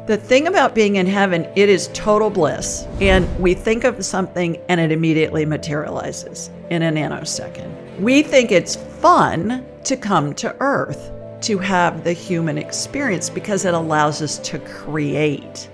The thing about being in heaven, it is total bliss. And we think of something and it immediately materializes in a nanosecond. We think it's fun to come to Earth, to have the human experience, because it allows us to create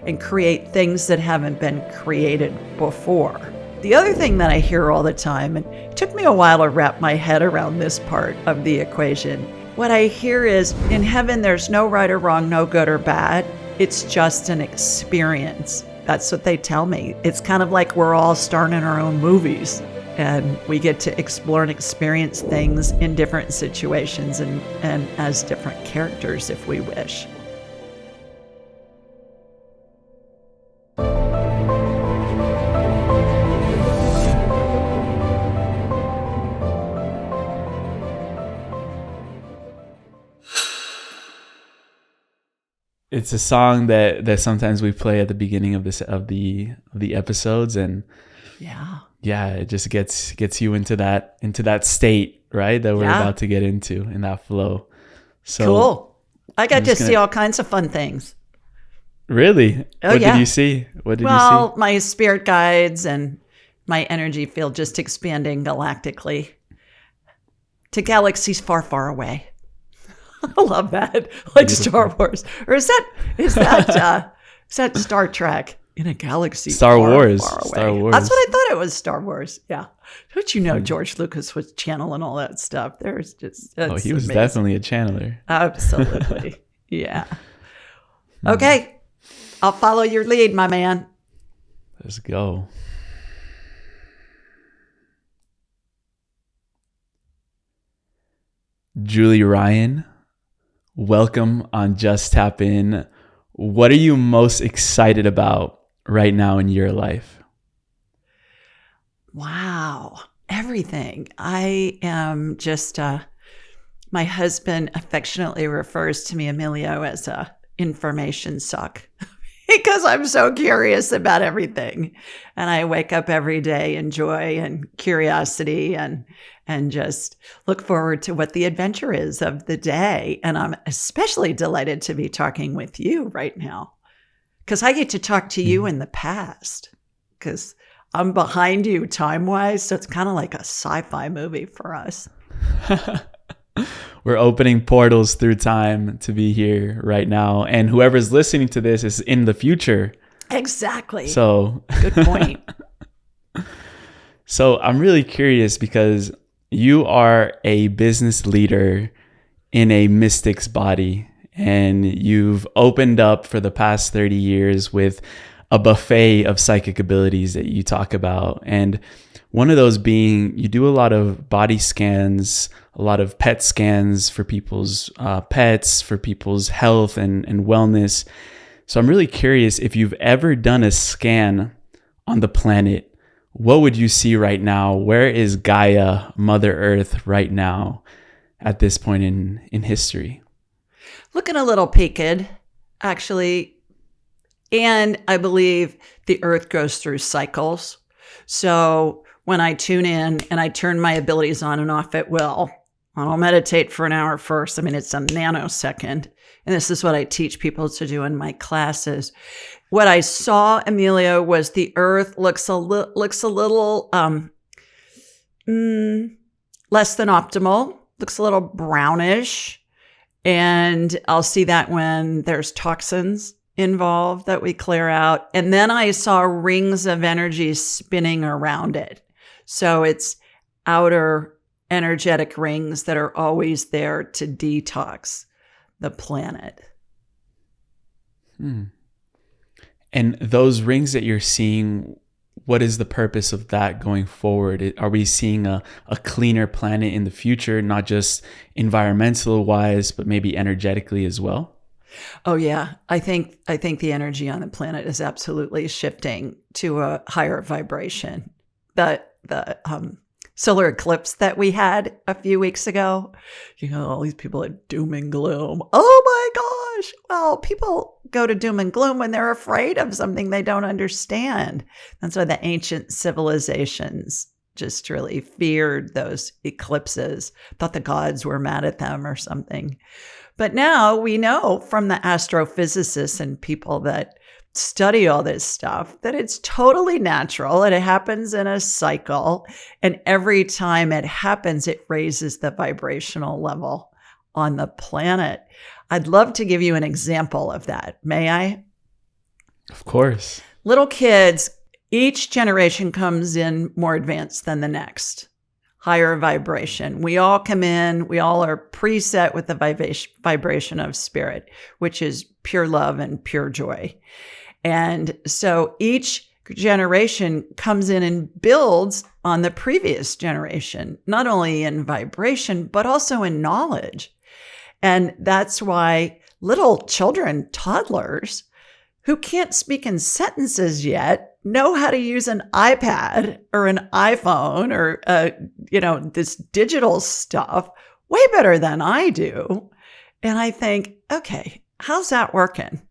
and create things that haven't been created before. The other thing that I hear all the time, and it took me a while to wrap my head around this part of the equation, what I hear is, in heaven, there's no right or wrong, no good or bad. It's just an experience. That's what they tell me. It's kind of like we're all starring in our own movies, and we get to explore and experience things in different situations and as different characters if we wish. It's a song that sometimes we play at the beginning of the episodes, and it just gets you into that state, right, that we're about to get into, in that flow. So cool. I got to see all kinds of fun things. Really? Oh, what did you see? Well, my spirit guides and my energy field just expanding galactically to galaxies far, far away. I love that, like Star Wars, or is that Star Trek in a galaxy? Star Wars. Far away. Star Wars. That's what I thought it was. Star Wars. Yeah. Don't you know George Lucas was channeling all that stuff? There's just he was definitely a channeler. Absolutely. Yeah. Okay, I'll follow your lead, my man. Let's go. Julie Ryan, welcome on Just Tap In. What are you most excited about right now in your life? Wow, everything. I am just, my husband affectionately refers to me, Emilio, as a information suck because I'm so curious about everything. And I wake up every day in joy and curiosity and just look forward to what the adventure is of the day. And I'm especially delighted to be talking with you right now because I get to talk to you in the past because I'm behind you time-wise. So it's kind of like a sci-fi movie for us. We're opening portals through time to be here right now. And whoever's listening to this is in the future. Exactly. So good point. So I'm really curious because you are a business leader in a mystic's body, and you've opened up for the past 30 years with a buffet of psychic abilities that you talk about. And one of those being, you do a lot of body scans, a lot of pet scans for people's pets, for people's health and wellness. So I'm really curious, if you've ever done a scan on the planet, what would you see right now? Where is Gaia, Mother Earth, right now at this point in history? Looking a little peaked, actually. And I believe the Earth goes through cycles. So when I tune in and I turn my abilities on and off at will, I'll meditate for an hour first. I mean, it's a nanosecond. And this is what I teach people to do in my classes. What I saw, Emilio, was the Earth looks a little less than optimal, looks a little brownish. And I'll see that when there's toxins involved that we clear out. And then I saw rings of energy spinning around it. So it's outer energetic rings that are always there to detox the planet. And those rings that you're seeing, what is the purpose of that going forward? Are we seeing a cleaner planet in the future, not just environmental wise, but maybe energetically as well? Oh yeah, I think the energy on the planet is absolutely shifting to a higher vibration. The solar eclipse that we had a few weeks ago, all these people are doom and gloom. Oh my gosh! Well, people go to doom and gloom when they're afraid of something they don't understand. That's why the ancient civilizations just really feared those eclipses, thought the gods were mad at them or something. But now we know from the astrophysicists and people that study all this stuff that it's totally natural and it happens in a cycle. And every time it happens, it raises the vibrational level on the planet. I'd love to give you an example of that. May I? Of course. Little kids, each generation comes in more advanced than the next. Higher vibration. We all come in, we all are preset with the vibration of spirit, which is pure love and pure joy. And so each generation comes in and builds on the previous generation, not only in vibration, but also in knowledge. And that's why little children, toddlers, who can't speak in sentences yet, know how to use an iPad or an iPhone or, this digital stuff way better than I do. And I think, okay, how's that working?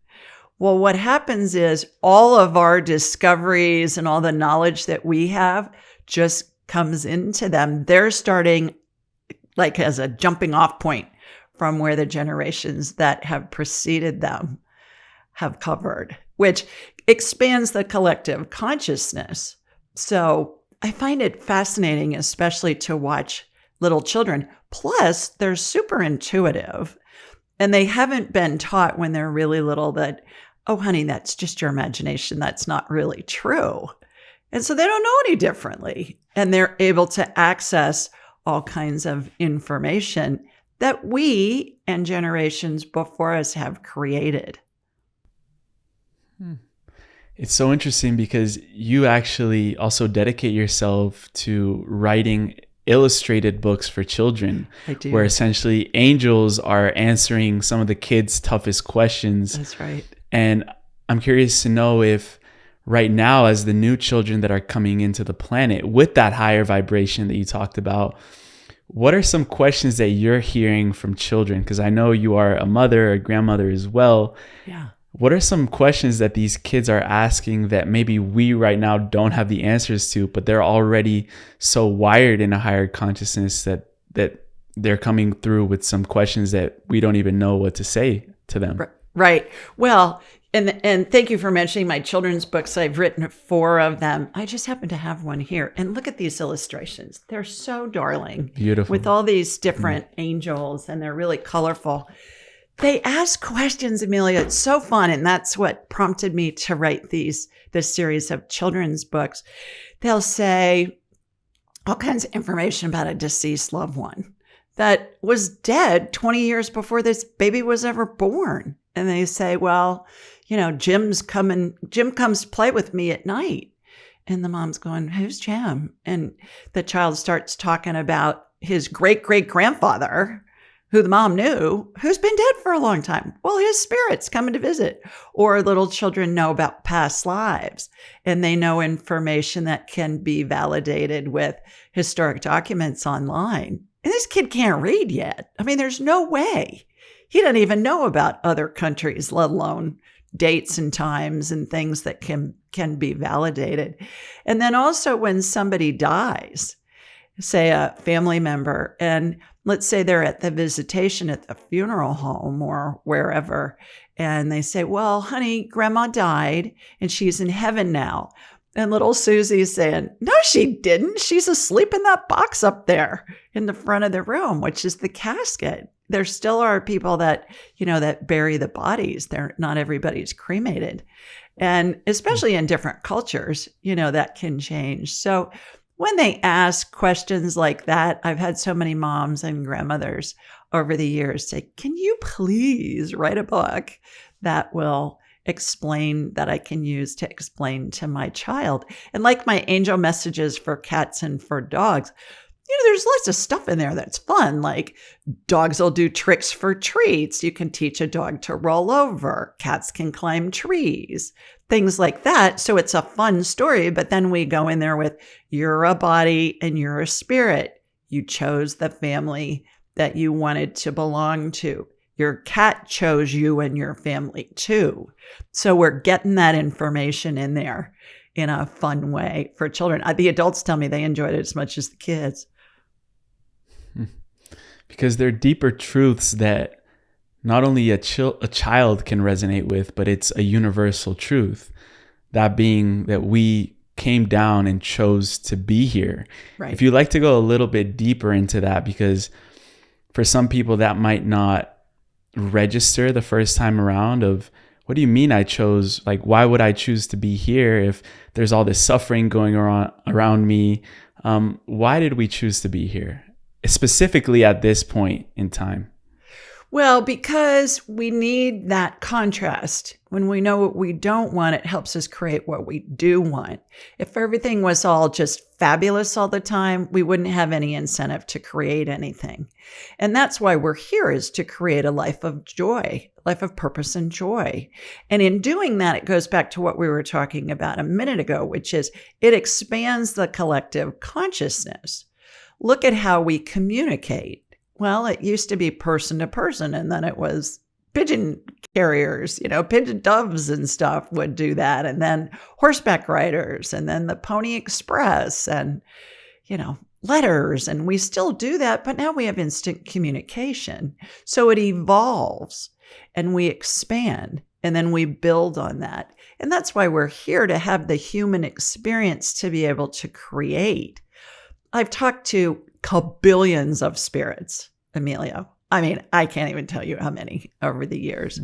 Well, what happens is all of our discoveries and all the knowledge that we have just comes into them. They're starting like as a jumping off point from where the generations that have preceded them have covered, which expands the collective consciousness. So I find it fascinating, especially to watch little children. Plus, they're super intuitive and they haven't been taught when they're really little that, oh, honey, that's just your imagination. That's not really true. And so they don't know any differently. And they're able to access all kinds of information that we and generations before us have created. It's so interesting because you actually also dedicate yourself to writing illustrated books for children. I do. Where essentially angels are answering some of the kids' toughest questions. That's right. And I'm curious to know if right now, as the new children that are coming into the planet with that higher vibration that you talked about, what are some questions that you're hearing from children? Because I know you are a mother, a grandmother as well. Yeah. What are some questions that these kids are asking that maybe we right now don't have the answers to, but they're already so wired in a higher consciousness that they're coming through with some questions that we don't even know what to say to them? Right. Well, and thank you for mentioning my children's books. I've written 4 of them. I just happen to have one here. And look at these illustrations. They're so darling. Beautiful. With all these different angels, and they're really colorful. They ask questions, Emilio. It's so fun. And that's what prompted me to write this series of children's books. They'll say all kinds of information about a deceased loved one that was dead 20 years before this baby was ever born. And they say, well, Jim comes to play with me at night. And the mom's going, who's Jim? And the child starts talking about his great-great-grandfather, who the mom knew, who's been dead for a long time. Well, his spirit's coming to visit. Or little children know about past lives, and they know information that can be validated with historic documents online. And this kid can't read yet. I mean, there's no way. He doesn't even know about other countries, let alone dates and times and things that can be validated. And then also when somebody dies, say a family member, and let's say they're at the visitation at the funeral home or wherever, and they say, well, honey, grandma died and she's in heaven now. And little Susie's saying, no, she didn't. She's asleep in that box up there in the front of the room, which is the casket. There still are people that, that bury the bodies. Not everybody's cremated. And especially in different cultures, that can change. So when they ask questions like that, I've had so many moms and grandmothers over the years say, can you please write a book that will explain, that I can use to explain to my child? And like my angel messages for cats and for dogs, there's lots of stuff in there that's fun. Like dogs will do tricks for treats. You can teach a dog to roll over. Cats can climb trees, things like that. So it's a fun story. But then we go in there with, you're a body and you're a spirit. You chose the family that you wanted to belong to. Your cat chose you and your family too. So we're getting that information in there in a fun way for children. The adults tell me they enjoyed it as much as the kids. Because they're deeper truths that not only a child can resonate with, but it's a universal truth. That being that we came down and chose to be here. Right. If you'd like to go a little bit deeper into that, because for some people that might not register the first time around of, what do you mean I chose? Like, why would I choose to be here if there's all this suffering going around me? Why did we choose to be here, specifically at this point in time? Well, because we need that contrast. When we know what we don't want, it helps us create what we do want. If everything was all just fabulous all the time, we wouldn't have any incentive to create anything. And that's why we're here, is to create a life of joy, life of purpose and joy. And in doing that, it goes back to what we were talking about a minute ago, which is it expands the collective consciousness. Look at how we communicate. Well, it used to be person to person, and then it was pigeon carriers, pigeon doves and stuff would do that, and then horseback riders, and then the Pony Express, and, letters, and we still do that, but now we have instant communication. So it evolves, and we expand, and then we build on that. And that's why we're here, to have the human experience, to be able to create. I've talked to billions of spirits, Emilio. I mean, I can't even tell you how many over the years.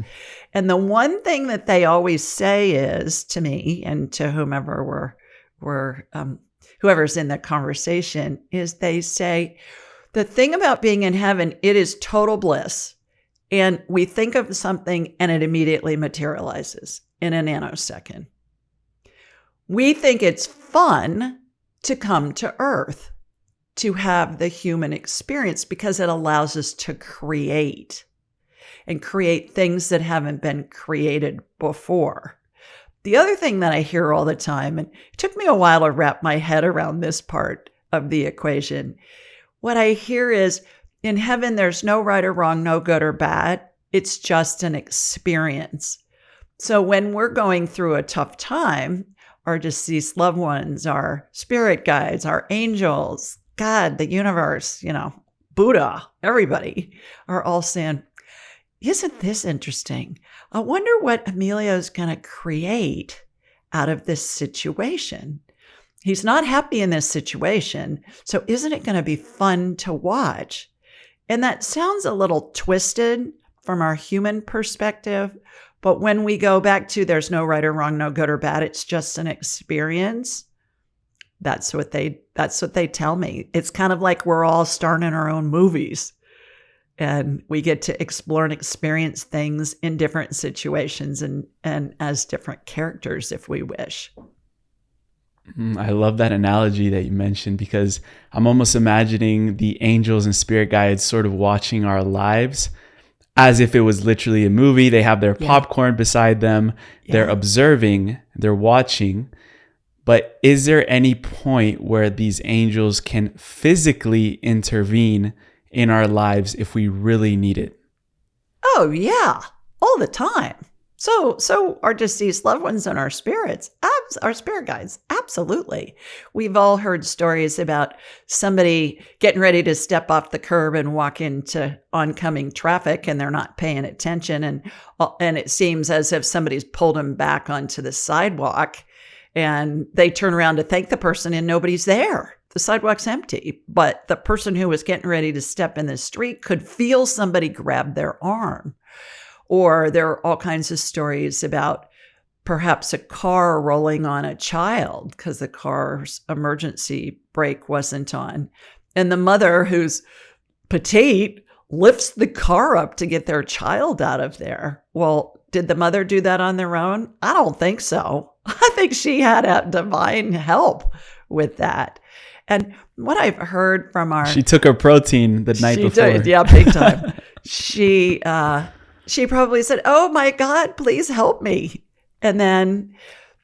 And the one thing that they always say is to me and to whomever whoever's in the conversation, is they say, the thing about being in heaven, it is total bliss. And we think of something and it immediately materializes in a nanosecond. We think it's fun to come to Earth, to have the human experience, because it allows us to create and create things that haven't been created before. The other thing that I hear all the time, and it took me a while to wrap my head around this part of the equation, what I hear is, in heaven, there's no right or wrong, no good or bad. It's just an experience. So when we're going through a tough time, our deceased loved ones, our spirit guides, our angels, God, the universe, Buddha, everybody are all saying, isn't this interesting? I wonder what Emilio's going to create out of this situation. He's not happy in this situation, so isn't it going to be fun to watch? And that sounds a little twisted from our human perspective, but when we go back to there's no right or wrong, no good or bad, it's just an experience. That's what they tell me. It's kind of like we're all starring in our own movies, and we get to explore and experience things in different situations and as different characters if we wish. I love that analogy that you mentioned, because I'm almost imagining the angels and spirit guides sort of watching our lives as if it was literally a movie. They have their popcorn beside them. Yeah. They're observing, they're watching. But is there any point where these angels can physically intervene in our lives if we really need it? Oh, yeah, all the time. So our deceased loved ones and our spirits, our spirit guides, absolutely. We've all heard stories about somebody getting ready to step off the curb and walk into oncoming traffic, and they're not paying attention, and it seems as if somebody's pulled them back onto the sidewalk, and they turn around to thank the person, and nobody's there. The sidewalk's empty, but the person who was getting ready to step in the street could feel somebody grab their arm. Or there are all kinds of stories about perhaps a car rolling on a child because the car's emergency brake wasn't on. And the mother, who's petite, lifts the car up to get their child out of there. Well, did the mother do that on their own? I don't think so. I think she had a divine help with that. And what I've heard from She took her protein the night before. Did, yeah, big time. She probably said, oh my God, please help me. And then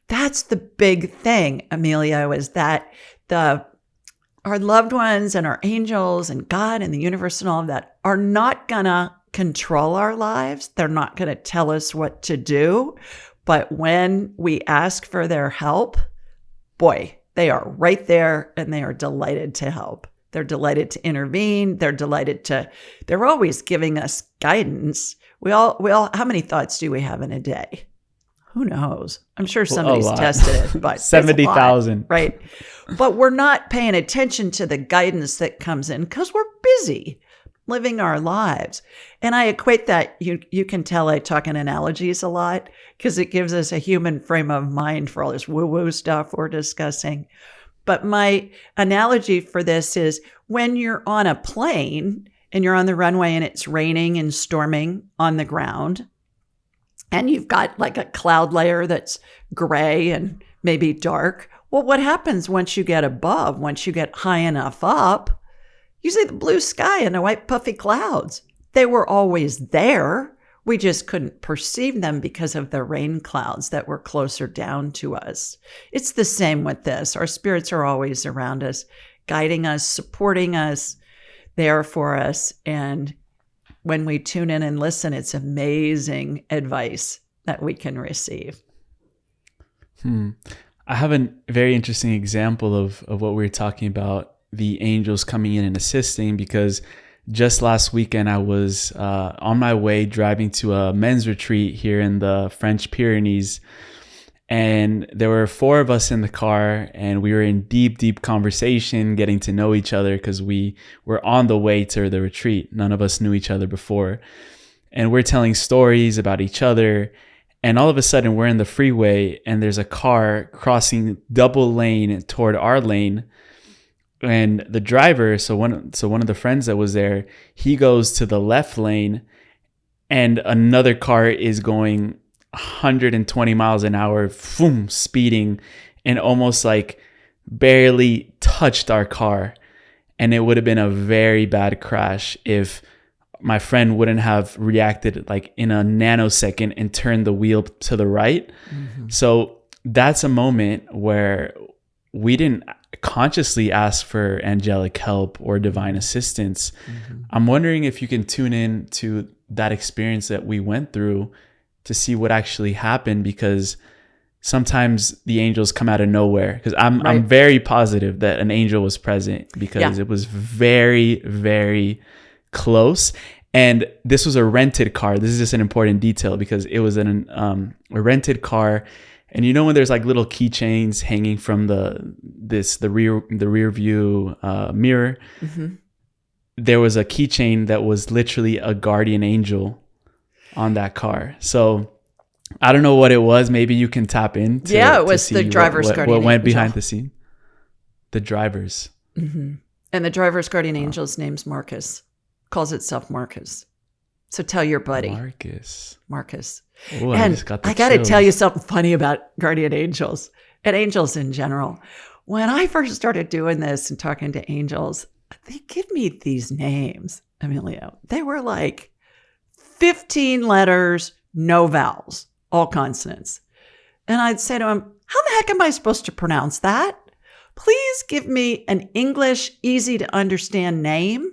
that's the big thing, Emilio, is that our loved ones and our angels and God and the universe and all of that are not going to control our lives. They're not going to tell us what to do. But when we ask for their help, boy, they are right there, and they are delighted to help. They're delighted to intervene. They're always giving us guidance. how many thoughts do we have in a day? Who knows? I'm sure A somebody's lot. tested it, but 70,000. right? But we're not paying attention to the guidance that comes in because we're busy living our lives. And I equate that, you can tell I talk in analogies a lot because it gives us a human frame of mind for all this woo-woo stuff we're discussing. But my analogy for this is when you're on a plane and you're on the runway and it's raining and storming on the ground, and you've got like a cloud layer that's gray and maybe dark. Well, what happens once you get above, once you get high enough up, you see the blue sky and the white puffy clouds. They were always there. We just couldn't perceive them because of the rain clouds that were closer down to us. It's the same with this. Our spirits are always around us, guiding us, supporting us, there for us. And when we tune in and listen, it's amazing advice that we can receive. I have a very interesting example of what we were talking about, the angels coming in and assisting, because just last weekend I was on my way driving to a men's retreat here in the French Pyrenees. And there were 4 of us in the car, and we were in deep conversation, getting to know each other because we were on the way to the retreat. None of us knew each other before. And we're telling stories about each other. And all of a sudden, we're in the freeway, and there's a car crossing double lane toward our lane. And the driver, so one of the friends that was there, he goes to the left lane, and another car is going 120 miles an hour, boom, speeding, and almost like barely touched our car. And it would have been a very bad crash if my friend wouldn't have reacted like in a nanosecond and turned the wheel to the right. Mm-hmm. So that's a moment where we didn't consciously ask for angelic help or divine assistance. Mm-hmm. I'm wondering if you can tune in to that experience that we went through to see what actually happened, because sometimes the angels come out of nowhere. Because I'm very positive that an angel was present, because it was very, very close. And this was a rented car. This is just an important detail because it was a rented car. And you know when there's like little keychains hanging from the rear view mirror, mm-hmm. There was a keychain that was literally a guardian angel on that car. So I don't know what it was. Maybe you can tap into. Yeah, it was the driver's guardian angel. What went behind the scene? The driver's. Mm-hmm. And the driver's guardian angel's name's Marcus. Calls itself Marcus. So tell your buddy. Marcus. Ooh, and I got to tell you something funny about guardian angels and angels in general. When I first started doing this and talking to angels, they give me these names, Emilio. They were like 15 letters, no vowels, all consonants. And I'd say to him, how the heck am I supposed to pronounce that? Please give me an English, easy to understand name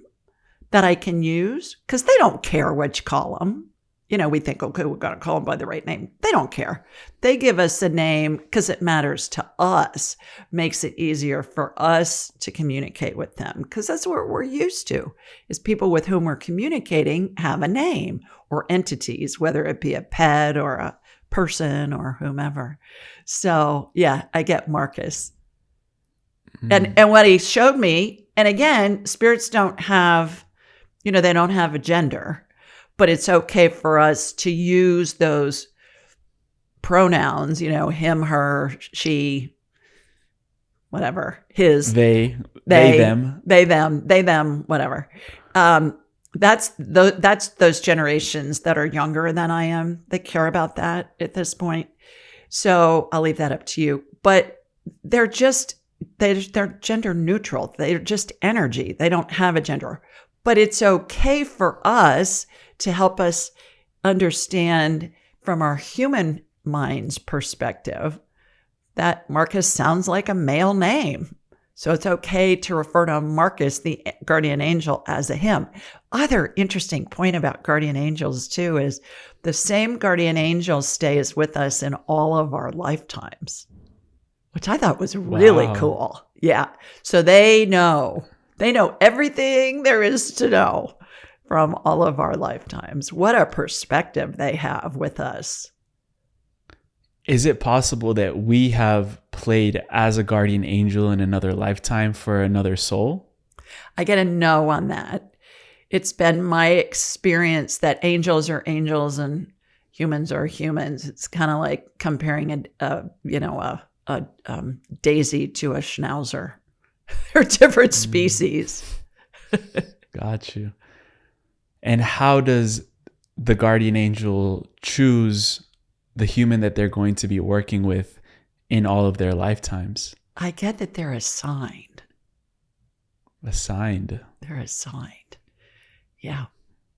that I can use, because they don't care what you call them. You know, we think, okay, we've got to call them by the right name. They don't care. They give us a name because it matters to us, makes it easier for us to communicate with them, because that's what we're used to, is people with whom we're communicating have a name, or entities, whether it be a pet or a person or whomever. So yeah, I get Marcus. Mm. And what he showed me, and again, spirits don't have, they don't have a gender. But it's okay for us to use those pronouns, him, her, she, whatever, his, they, them, whatever. That's those generations that are younger than I am that care about that at this point. So I'll leave that up to you. But they're gender neutral. They're just energy. They don't have a gender. But it's okay for us to help us understand from our human mind's perspective that Marcus sounds like a male name. So it's okay to refer to Marcus, the guardian angel, as a him. Other interesting point about guardian angels too is the same guardian angel stays with us in all of our lifetimes, which I thought was really cool. Yeah. So they know everything there is to know from all of our lifetimes. What a perspective they have with us. Is it possible that we have played as a guardian angel in another lifetime for another soul? I get a no on that. It's been my experience that angels are angels and humans are humans. It's kind of like comparing a daisy to a schnauzer. They're different species. Got you. And how does the guardian angel choose the human that they're going to be working with in all of their lifetimes? I get that they're assigned. Assigned. They're assigned. Yeah,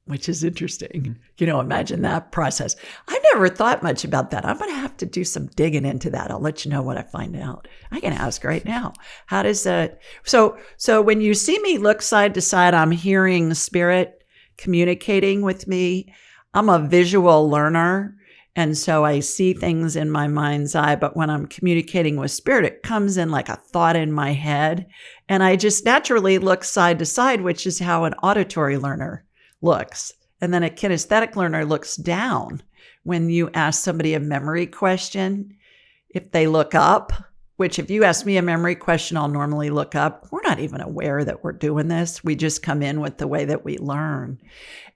which is interesting. Imagine that process. I never thought much about that. I'm going to have to do some digging into that. I'll let you know what I find out. I can ask right now. How does that? So when you see me look side to side, I'm hearing spirit communicating with me. I'm a visual learner. And so I see things in my mind's eye, but when I'm communicating with spirit, it comes in like a thought in my head. And I just naturally look side to side, which is how an auditory learner looks. And then a kinesthetic learner looks down. When you ask somebody a memory question, if they look up, which if you ask me a memory question, I'll normally look up. We're not even aware that we're doing this. We just come in with the way that we learn.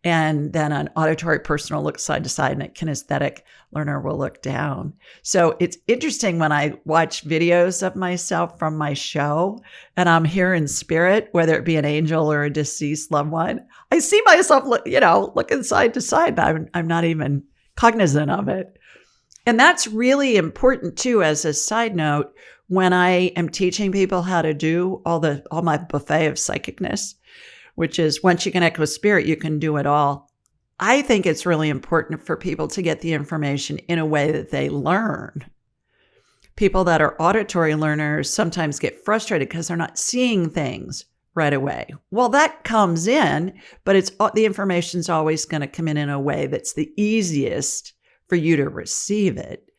And then an auditory person will look side to side and a kinesthetic learner will look down. So it's interesting when I watch videos of myself from my show and I'm here in spirit, whether it be an angel or a deceased loved one, I see myself, looking side to side. I'm not even cognizant of it. And that's really important too, as a side note, when I am teaching people how to do all my buffet of psychicness, which is once you connect with spirit, you can do it all. I think it's really important for people to get the information in a way that they learn. People that are auditory learners sometimes get frustrated because they're not seeing things right away. Well, that comes in, but the information's always going to come in a way that's the easiest for you to receive it.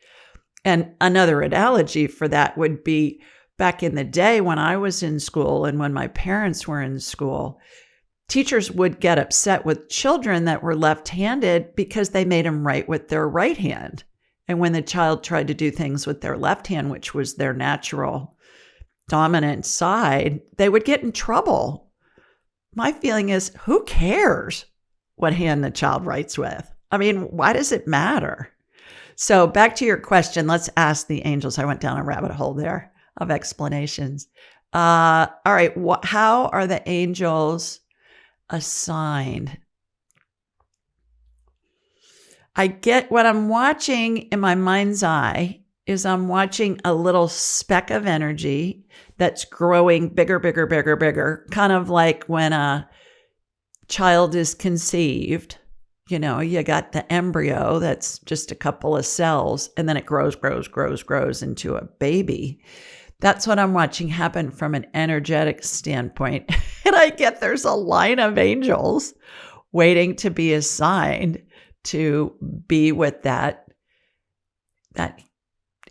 And another analogy for that would be back in the day when I was in school and when my parents were in school, teachers would get upset with children that were left-handed because they made them write with their right hand. And when the child tried to do things with their left hand, which was their natural dominant side, they would get in trouble. My feeling is, who cares what hand the child writes with? I mean, why does it matter? So back to your question, let's ask the angels. I went down a rabbit hole there of explanations. All right, how are the angels assigned? I get what I'm watching in my mind's eye is I'm watching a little speck of energy that's growing bigger, bigger, bigger, bigger, kind of like when a child is conceived. You got the embryo that's just a couple of cells, and then it grows into a baby. That's what I'm watching happen from an energetic standpoint. And I get there's a line of angels waiting to be assigned to be with that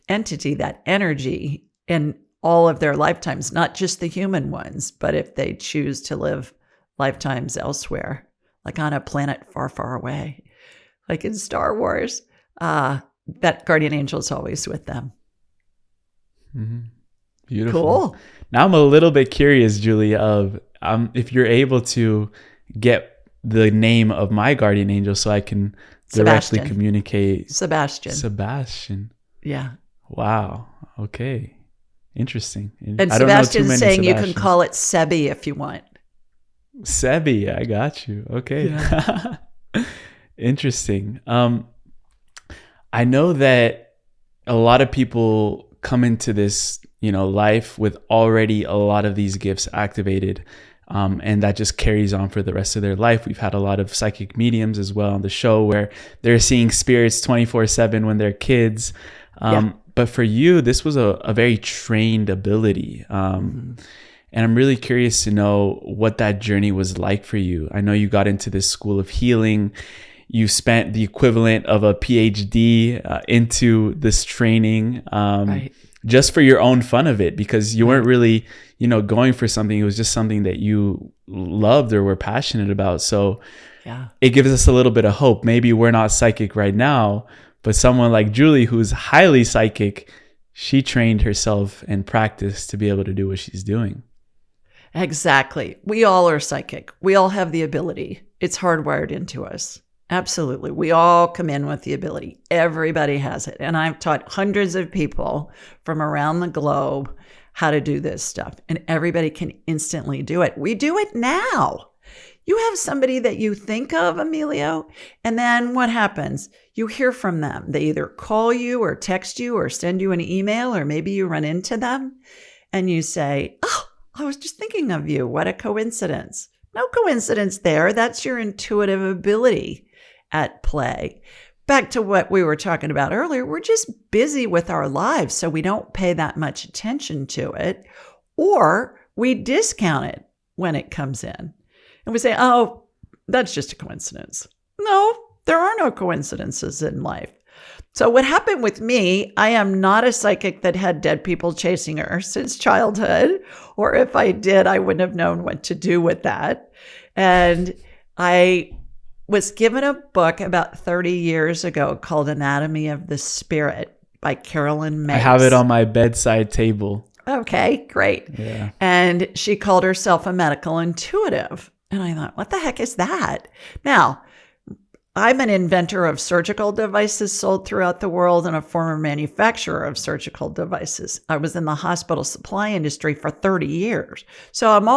entity, that energy in all of their lifetimes, not just the human ones, but if they choose to live lifetimes elsewhere, like on a planet far, far away, like in Star Wars, that guardian angel is always with them. Mm-hmm. Beautiful. Cool. Now I'm a little bit curious, Julie, of if you're able to get the name of my guardian angel so I can directly communicate. Sebastian. Yeah. Wow. Okay. Interesting. And Sebastian's saying you can call it Sebi if you want. Sebi, I got you. Okay. Yeah. Interesting. I know that a lot of people come into this, life with already a lot of these gifts activated. And that just carries on for the rest of their life. We've had a lot of psychic mediums as well on the show where they're seeing spirits 24/7 when they're kids. But for you, this was a very trained ability. And I'm really curious to know what that journey was like for you. I know you got into this school of healing. You spent the equivalent of a PhD into this training. Right. Just for your own fun of it, because you weren't really, going for something. It was just something that you loved or were passionate about. So Yeah. it gives us a little bit of hope. Maybe we're not psychic right now, but someone like Julie, who's highly psychic, she trained herself and practiced to be able to do what she's doing. Exactly. We all are psychic. We all have the ability. It's hardwired into us. Absolutely. We all come in with the ability. Everybody has it. And I've taught hundreds of people from around the globe how to do this stuff. And everybody can instantly do it. We do it now. You have somebody that you think of, Emilio, and then what happens? You hear from them. They either call you or text you or send you an email, or maybe you run into them and you say, oh, I was just thinking of you. What a coincidence. No coincidence there. That's your intuitive ability at play. Back to what we were talking about earlier, we're just busy with our lives, so we don't pay that much attention to it, or we discount it when it comes in. And we say, oh, that's just a coincidence. No, there are no coincidences in life. So what happened with me, I am not a psychic that had dead people chasing her since childhood, or if I did, I wouldn't have known what to do with that. And I was given a book about 30 years ago called Anatomy of the Spirit by Carolyn Mace. I have it on my bedside table. Okay, great. Yeah. And she called herself a medical intuitive. And I thought, what the heck is that? Now, I'm an inventor of surgical devices sold throughout the world and a former manufacturer of surgical devices. I was in the hospital supply industry for 30 years. So I've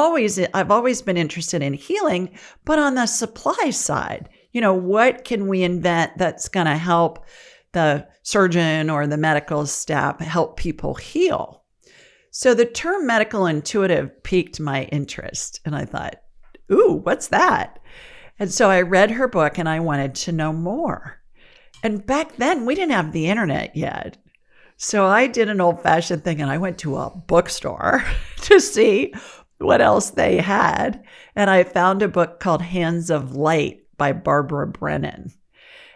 always been interested in healing, but on the supply side, what can we invent that's going to help the surgeon or the medical staff help people heal? So the term medical intuitive piqued my interest. And I thought, ooh, what's that? And so I read her book and I wanted to know more. And back then we didn't have the internet yet. So I did an old-fashioned thing and I went to a bookstore to see what else they had. And I found a book called Hands of Light by Barbara Brennan.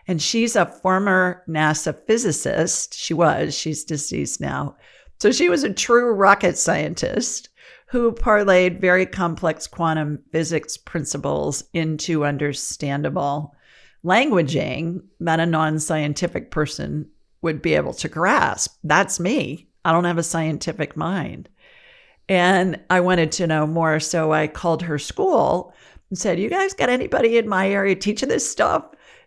And she's a former NASA physicist. She's deceased now. So she was a true rocket scientist who parlayed very complex quantum physics principles into understandable languaging that a non-scientific person would be able to grasp. That's me. I don't have a scientific mind. And I wanted to know more, so I called her school and said, you guys got anybody in my area teaching this stuff?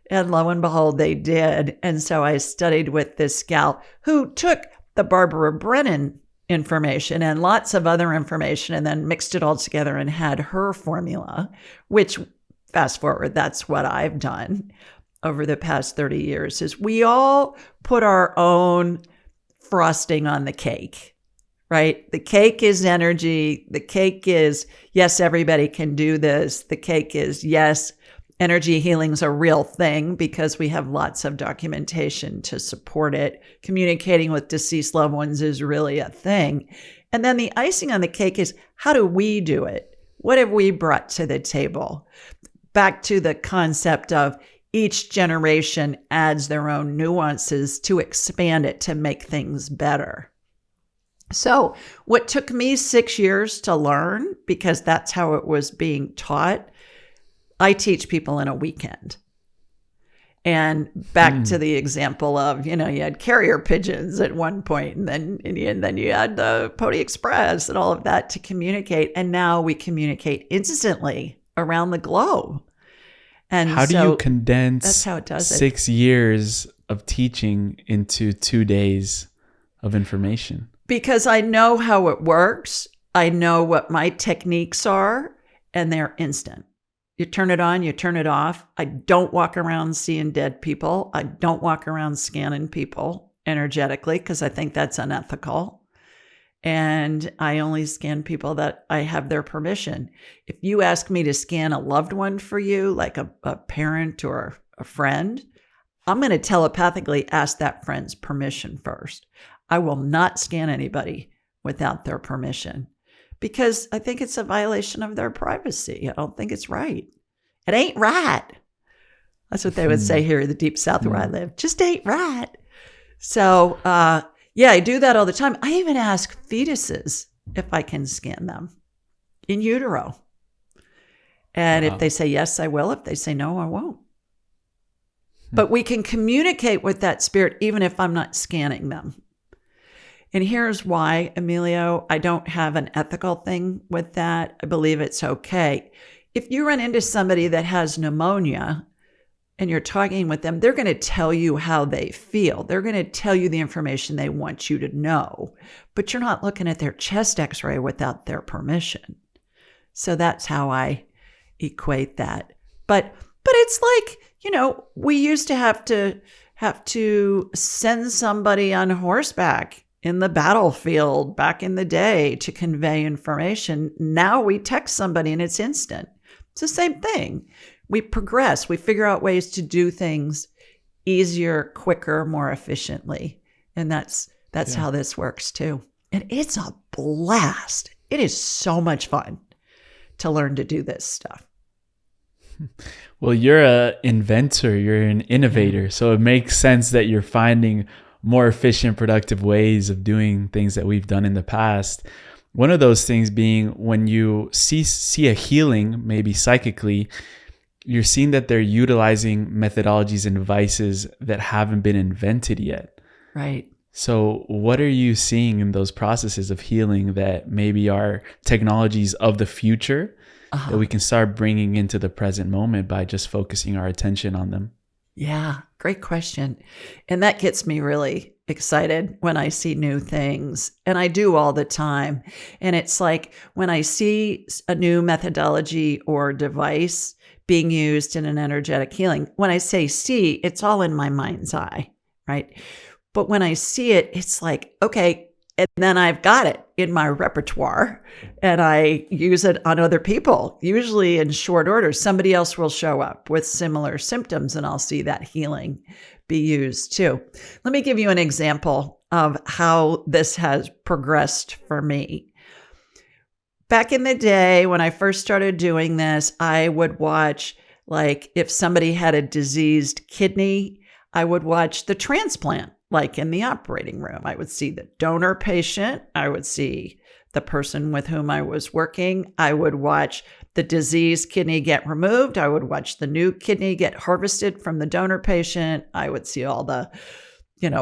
And lo and behold, they did. And so I studied with this gal who took the Barbara Brennan information and lots of other information and then mixed it all together and had her formula, which fast forward, that's what I've done over the past 30 years, is we all put our own frosting on the cake, right? The cake is energy. The cake is, yes, everybody can do this. The cake is, yes, energy healing's a real thing because we have lots of documentation to support it. Communicating with deceased loved ones is really a thing. And then the icing on the cake is, how do we do it? What have we brought to the table? Back to the concept of each generation adds their own nuances to expand it to make things better. So what took me 6 years to learn, because that's how it was being taught, I teach people in a weekend. And back to the example of, you had carrier pigeons at one point, and then you had the Pony Express and all of that to communicate. And now we communicate instantly around the globe. And how do you condense that's how it does 6 years of teaching into 2 days of information? Because I know how it works. I know what my techniques are, and they're instant. You turn it on, you turn it off. I don't walk around seeing dead people. I don't walk around scanning people energetically because I think that's unethical. And I only scan people that I have their permission. If you ask me to scan a loved one for you, like a parent or a friend, I'm going to telepathically ask that friend's permission first. I will not scan anybody without their permission, because I think it's a violation of their privacy. I don't think it's right. It ain't right. That's what they would say here in the deep south where I live. Just ain't right. So, yeah, I do that all the time. I even ask fetuses if I can scan them in utero. And Wow. if they say yes, I will. If they say no, I won't. But we can communicate with that spirit even if I'm not scanning them. And here's why, Emilio, I don't have an ethical thing with that. I believe it's okay. If you run into somebody that has pneumonia and you're talking with them, they're going to tell you how they feel. They're going to tell you the information they want you to know, but you're not looking at their chest x-ray without their permission. So that's how I equate that. But it's like, we used to have to send somebody on horseback in the battlefield back in the day to convey information. Now we text somebody and it's instant. It's the same thing. We progress. We figure out ways to do things easier, quicker, more efficiently. And that's how this works too. And it's a blast. It is so much fun to learn to do this stuff. Well, you're an inventor, you're an innovator. So it makes sense that you're finding more efficient, productive ways of doing things that we've done in the past. One of those things being when you see a healing, maybe psychically, you're seeing that they're utilizing methodologies and devices that haven't been invented yet. Right. So what are you seeing in those processes of healing that maybe are technologies of the future that we can start bringing into the present moment by just focusing our attention on them? Yeah, great question. And that gets me really excited when I see new things. And I do all the time. And it's like when I see a new methodology or device being used in an energetic healing, when I say see, it's all in my mind's eye, right? But when I see it, it's like, okay, and then I've got it in my repertoire and I use it on other people, usually in short order. Somebody else will show up with similar symptoms and I'll see that healing be used too. Let me give you an example of how this has progressed for me. Back in the day, when I first started doing this, I would watch, like, if somebody had a diseased kidney, I would watch the transplant. Like in the operating room, I would see the donor patient. I would see the person with whom I was working. I would watch the diseased kidney get removed. I would watch the new kidney get harvested from the donor patient. I would see all the,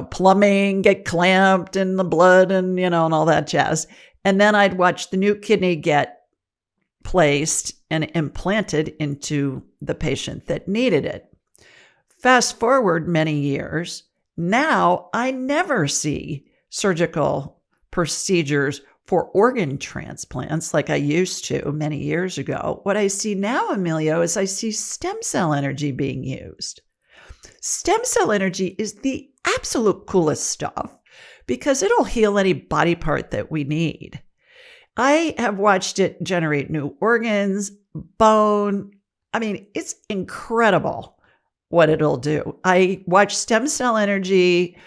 plumbing get clamped and the blood and, and all that jazz. And then I'd watch the new kidney get placed and implanted into the patient that needed it. Fast forward many years. Now, I never see surgical procedures for organ transplants like I used to many years ago. What I see now, Emilio, is I see stem cell energy being used. Stem cell energy is the absolute coolest stuff because it'll heal any body part that we need. I have watched it generate new organs, bone. I mean, it's incredible what it'll do. I watched stem cell energy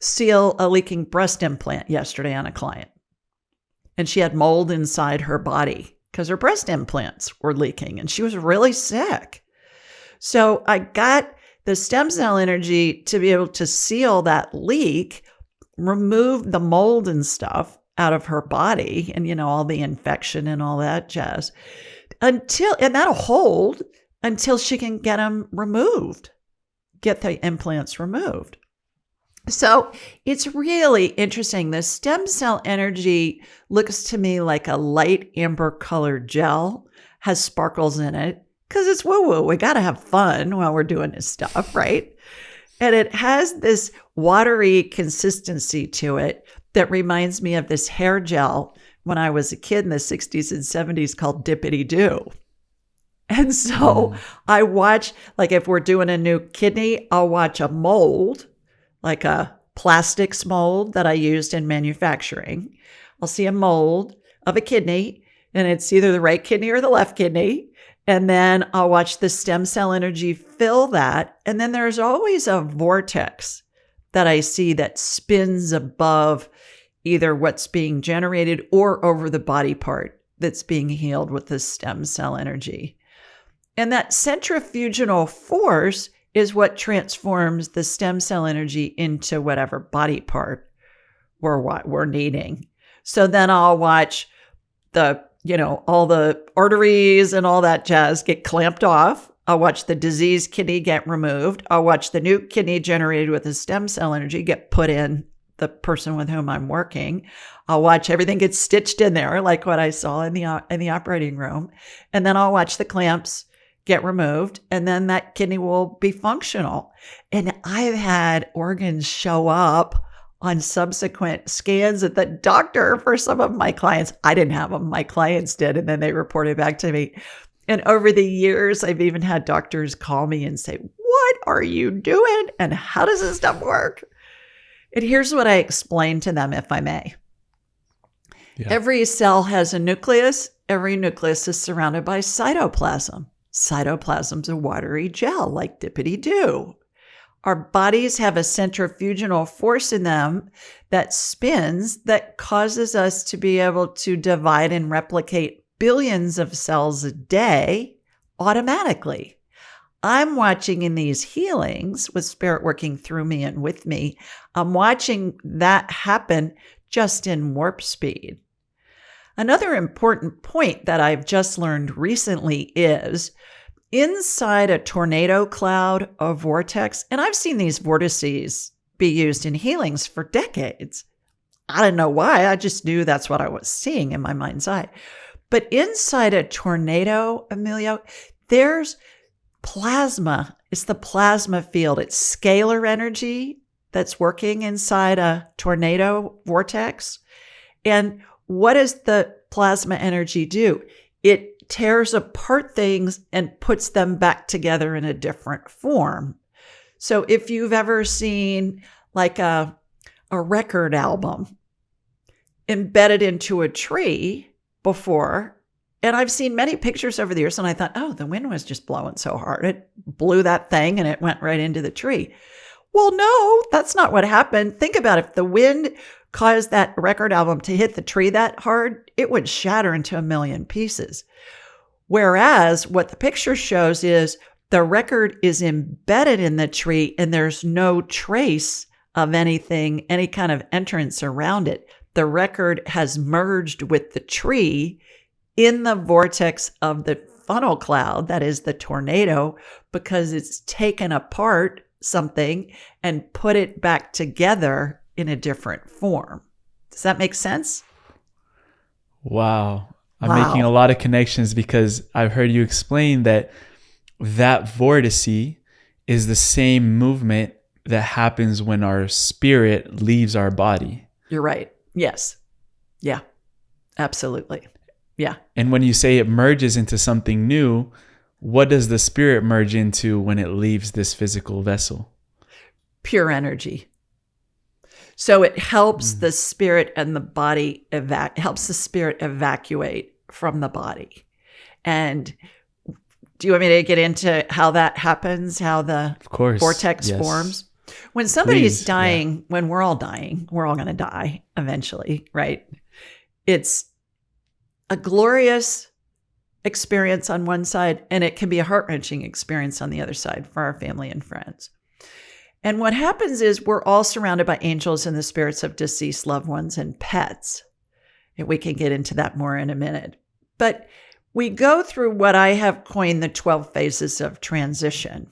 seal a leaking breast implant yesterday on a client. And she had mold inside her body because her breast implants were leaking and she was really sick. So I got the stem cell energy to be able to seal that leak, remove the mold and stuff out of her body and, all the infection and all that jazz and that'll hold until she can get them removed. Get the implants removed. So it's really interesting. The stem cell energy looks to me like a light amber colored gel, has sparkles in it, because it's woo-woo. We got to have fun while we're doing this stuff, right? And it has this watery consistency to it that reminds me of this hair gel when I was a kid in the 60s and 70s called Dippity Doo. And so I watch, like if we're doing a new kidney, I'll watch a mold, like a plastics mold that I used in manufacturing. I'll see a mold of a kidney and it's either the right kidney or the left kidney. And then I'll watch the stem cell energy fill that. And then there's always a vortex that I see that spins above either what's being generated or over the body part that's being healed with the stem cell energy. And that centrifugal force is what transforms the stem cell energy into whatever body part we're needing. So then I'll watch the all the arteries and all that jazz get clamped off. I'll watch the diseased kidney get removed. I'll watch the new kidney generated with the stem cell energy get put in the person with whom I'm working. I'll watch everything get stitched in there, like what I saw in the operating room. And then I'll watch the clamps get removed, and then that kidney will be functional. And I've had organs show up on subsequent scans at the doctor for some of my clients. I didn't have them. My clients did, and then they reported back to me. And over the years, I've even had doctors call me and say, "What are you doing? And how does this stuff work?" And here's what I explain to them, if I may. Yeah. Every cell has a nucleus. Every nucleus is surrounded by cytoplasm. Cytoplasm's a watery gel like dippity-doo. Our bodies have a centrifugal force in them that spins that causes us to be able to divide and replicate billions of cells a day automatically. I'm watching in these healings with spirit working through me and with me. I'm watching that happen just in warp speed. Another important point that I've just learned recently is inside a tornado cloud, a vortex, and I've seen these vortices be used in healings for decades. I don't know why. I just knew that's what I was seeing in my mind's eye. But inside a tornado, Emilio, there's plasma. It's the plasma field. It's scalar energy that's working inside a tornado vortex. And what does the plasma energy do? It tears apart things and puts them back together in a different form. So if you've ever seen like a record album embedded into a tree before, and I've seen many pictures over the years, and I thought, oh, the wind was just blowing so hard. It blew that thing and it went right into the tree. Well, no, that's not what happened. Think about it. If the wind caused that record album to hit the tree that hard, it would shatter into a million pieces. Whereas what the picture shows is the record is embedded in the tree and there's no trace of anything, any kind of entrance around it. The record has merged with the tree in the vortex of the funnel cloud, that is the tornado, because it's taken apart something and put it back together in a different form. Does that make sense? Wow. I'm making a lot of connections because I've heard you explain that vortice is the same movement that happens when our spirit leaves our body. You're right. Yes. Yeah. Absolutely. Yeah. And when you say it merges into something new, what does the spirit merge into when it leaves this physical vessel? Pure energy. So it helps the spirit and the body helps the spirit evacuate from the body. And do you want me to get into how that happens, how the vortex forms? When somebody's dying, when we're all dying, we're all going to die eventually, right? It's a glorious experience on one side, and it can be a heart-wrenching experience on the other side for our family and friends. And what happens is we're all surrounded by angels and the spirits of deceased loved ones and pets. And we can get into that more in a minute. But we go through what I have coined the 12 phases of transition,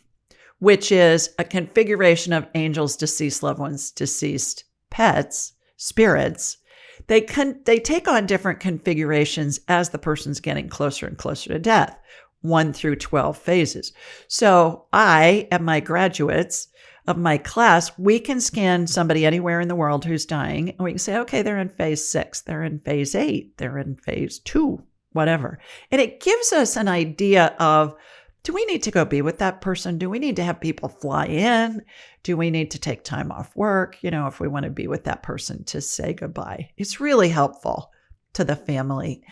which is a configuration of angels, deceased loved ones, deceased pets, spirits. They take on different configurations as the person's getting closer and closer to death, 1 through 12 phases. So I and my graduates of my class, we can scan somebody anywhere in the world who's dying, and we can say, okay, they're in phase 6, they're in phase 8, they're in phase 2, whatever. And it gives us an idea of, do we need to go be with that person? Do we need to have people fly in? Do we need to take time off work? If we want to be with that person to say goodbye. It's really helpful to the family.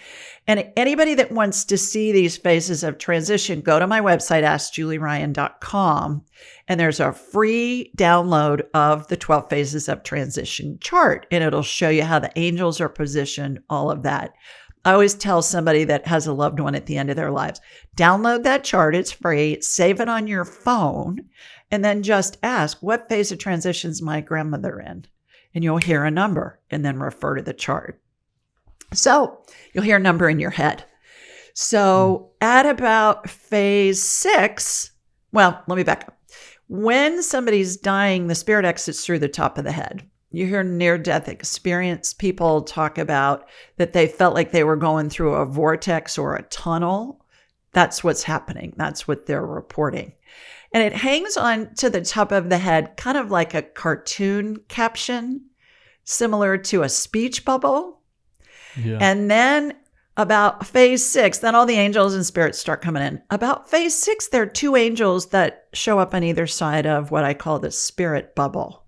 And anybody that wants to see these phases of transition, go to my website, askjulieryan.com, and there's a free download of the 12 phases of transition chart, and it'll show you how the angels are positioned, all of that. I always tell somebody that has a loved one at the end of their lives, download that chart. It's free. Save it on your phone, and then just ask, what phase of transition is my grandmother in? And you'll hear a number and then refer to the chart. So you'll hear a number in your head. So at about phase 6, well, let me back up. When somebody's dying, the spirit exits through the top of the head. You hear near-death experience people talk about that they felt like they were going through a vortex or a tunnel. That's what's happening. That's what they're reporting. And it hangs on to the top of the head, kind of like a cartoon caption, similar to a speech bubble. Yeah. And then about phase 6, then all the angels and spirits start coming in. About phase 6, there are 2 angels that show up on either side of what I call the spirit bubble.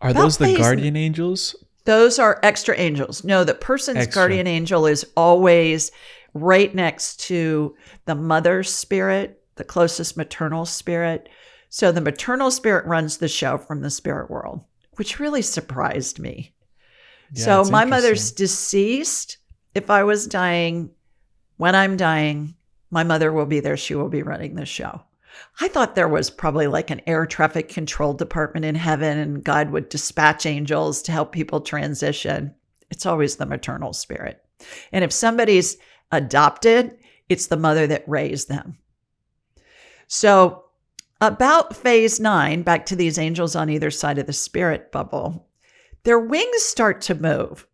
Are those the guardian angels? Those are extra angels. No, the person's guardian angel is always right next to the mother spirit, the closest maternal spirit. So the maternal spirit runs the show from the spirit world, which really surprised me. Yeah, so my mother's deceased. If I was dying, when I'm dying, my mother will be there. She will be running the show. I thought there was probably like an air traffic control department in heaven and God would dispatch angels to help people transition. It's always the maternal spirit. And if somebody's adopted, it's the mother that raised them. So about phase 9, back to these angels on either side of the spirit bubble, their wings start to move,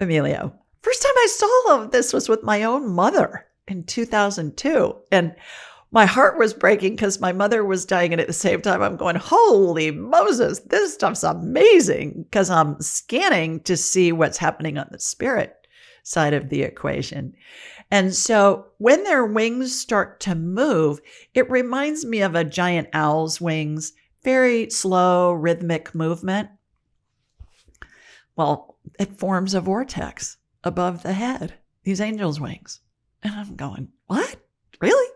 Emilio. First time I saw all of this was with my own mother in 2002. And my heart was breaking because my mother was dying. And at the same time, I'm going, holy Moses, this stuff's amazing, because I'm scanning to see what's happening on the spirit side of the equation. And so when their wings start to move, it reminds me of a giant owl's wings, very slow, rhythmic movement. Well, it forms a vortex above the head, these angels' wings. And I'm going, what? Really?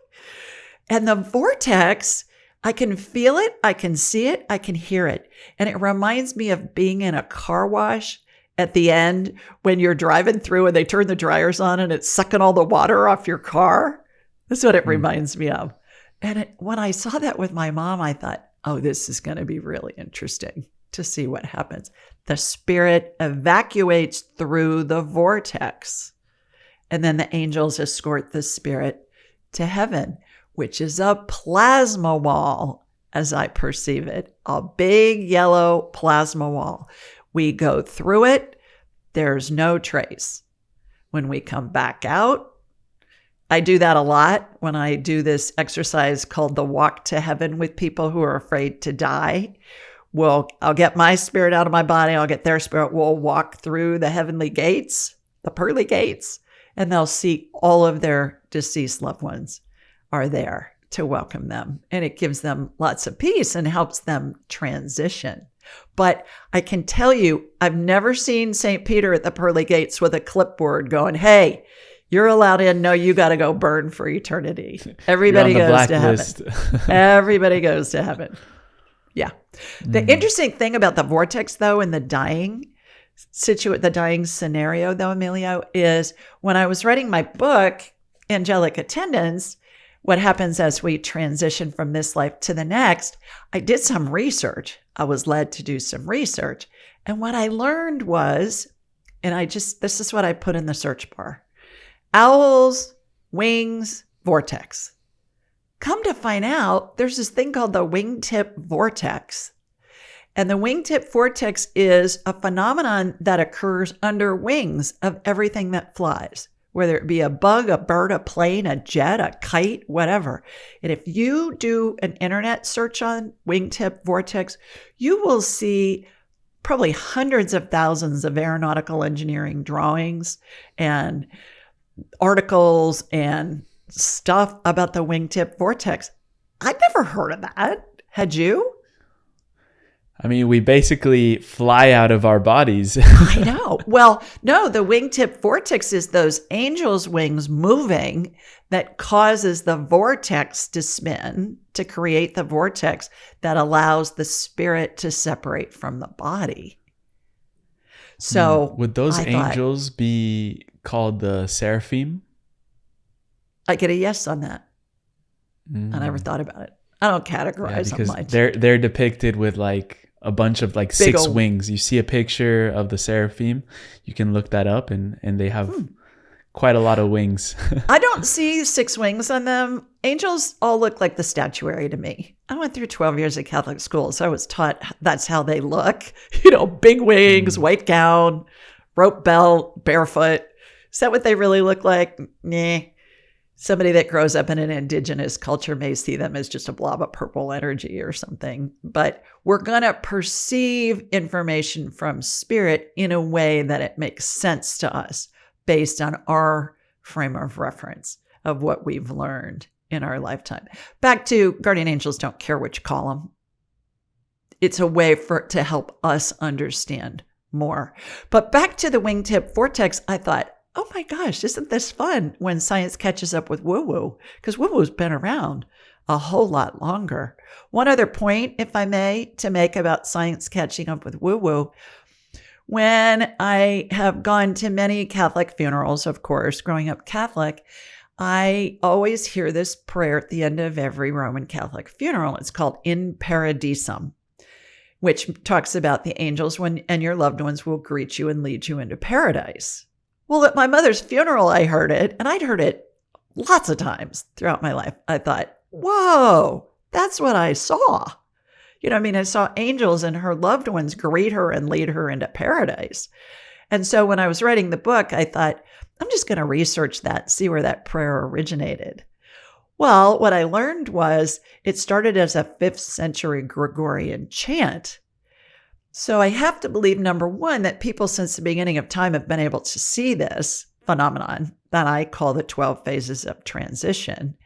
And the vortex, I can feel it, I can see it, I can hear it. And it reminds me of being in a car wash at the end when you're driving through and they turn the dryers on and it's sucking all the water off your car. That's what it reminds me of. And when I saw that with my mom, I thought, oh, this is going to be really interesting to see what happens. The spirit evacuates through the vortex, and then the angels escort the spirit to heaven, which is a plasma wall, as I perceive it, a big yellow plasma wall. We go through it. There's no trace. When we come back out, I do that a lot when I do this exercise called the walk to heaven with people who are afraid to die. I'll get my spirit out of my body. I'll get their spirit. We'll walk through the heavenly gates, the pearly gates, and they'll see all of their deceased loved ones are there to welcome them. And it gives them lots of peace and helps them transition. But I can tell you, I've never seen St. Peter at the pearly gates with a clipboard going, hey, you're allowed in. No, you got to go burn for eternity. Everybody goes to heaven. Everybody goes to heaven. Yeah. The interesting thing about the vortex, though, in the dying scenario, though, Emilio, is when I was writing my book, Angelic Attendants, what happens as we transition from this life to the next, I did some research. I was led to do some research. And what I learned was, this is what I put in the search bar: owls, wings, vortex. Come to find out, there's this thing called the wingtip vortex. And the wingtip vortex is a phenomenon that occurs under wings of everything that flies, whether it be a bug, a bird, a plane, a jet, a kite, whatever. And if you do an internet search on wingtip vortex, you will see probably hundreds of thousands of aeronautical engineering drawings and articles and stuff about the wingtip vortex. I'd never heard of that. Had you? I mean, we basically fly out of our bodies. I know. Well, no, the wingtip vortex is those angels' wings moving that causes the vortex to spin to create the vortex that allows the spirit to separate from the body. So would those angels be called the seraphim? I get a yes on that. I never thought about it. I don't categorize them much. They're depicted with like a bunch of like Big 6 old- wings. You see a picture of the seraphim, you can look that up, and they have quite a lot of wings. I don't see 6 wings on them. Angels all look like the statuary to me. I went through 12 years of Catholic school, so I was taught that's how they look. Big wings, white gown, rope belt, barefoot. Is that what they really look like? Nah. Somebody that grows up in an indigenous culture may see them as just a blob of purple energy or something. But we're going to perceive information from spirit in a way that it makes sense to us based on our frame of reference of what we've learned in our lifetime. Back to guardian angels don't care what you call them. It's a way to help us understand more. But back to the wingtip vortex, I thought, oh my gosh, isn't this fun when science catches up with woo-woo? Because woo-woo's been around a whole lot longer. One other point, if I may, to make about science catching up with woo-woo. When I have gone to many Catholic funerals, of course, growing up Catholic, I always hear this prayer at the end of every Roman Catholic funeral. It's called In Paradisum, which talks about the angels and your loved ones will greet you and lead you into paradise. Well, at my mother's funeral, I heard it, and I'd heard it lots of times throughout my life. I thought, whoa, that's what I saw. I saw angels and her loved ones greet her and lead her into paradise. And so when I was writing the book, I thought, I'm just going to research that, see where that prayer originated. Well, what I learned was it started as a 5th century Gregorian chant. So I have to believe, number one, that people since the beginning of time have been able to see this phenomenon that I call the 12 phases of transition.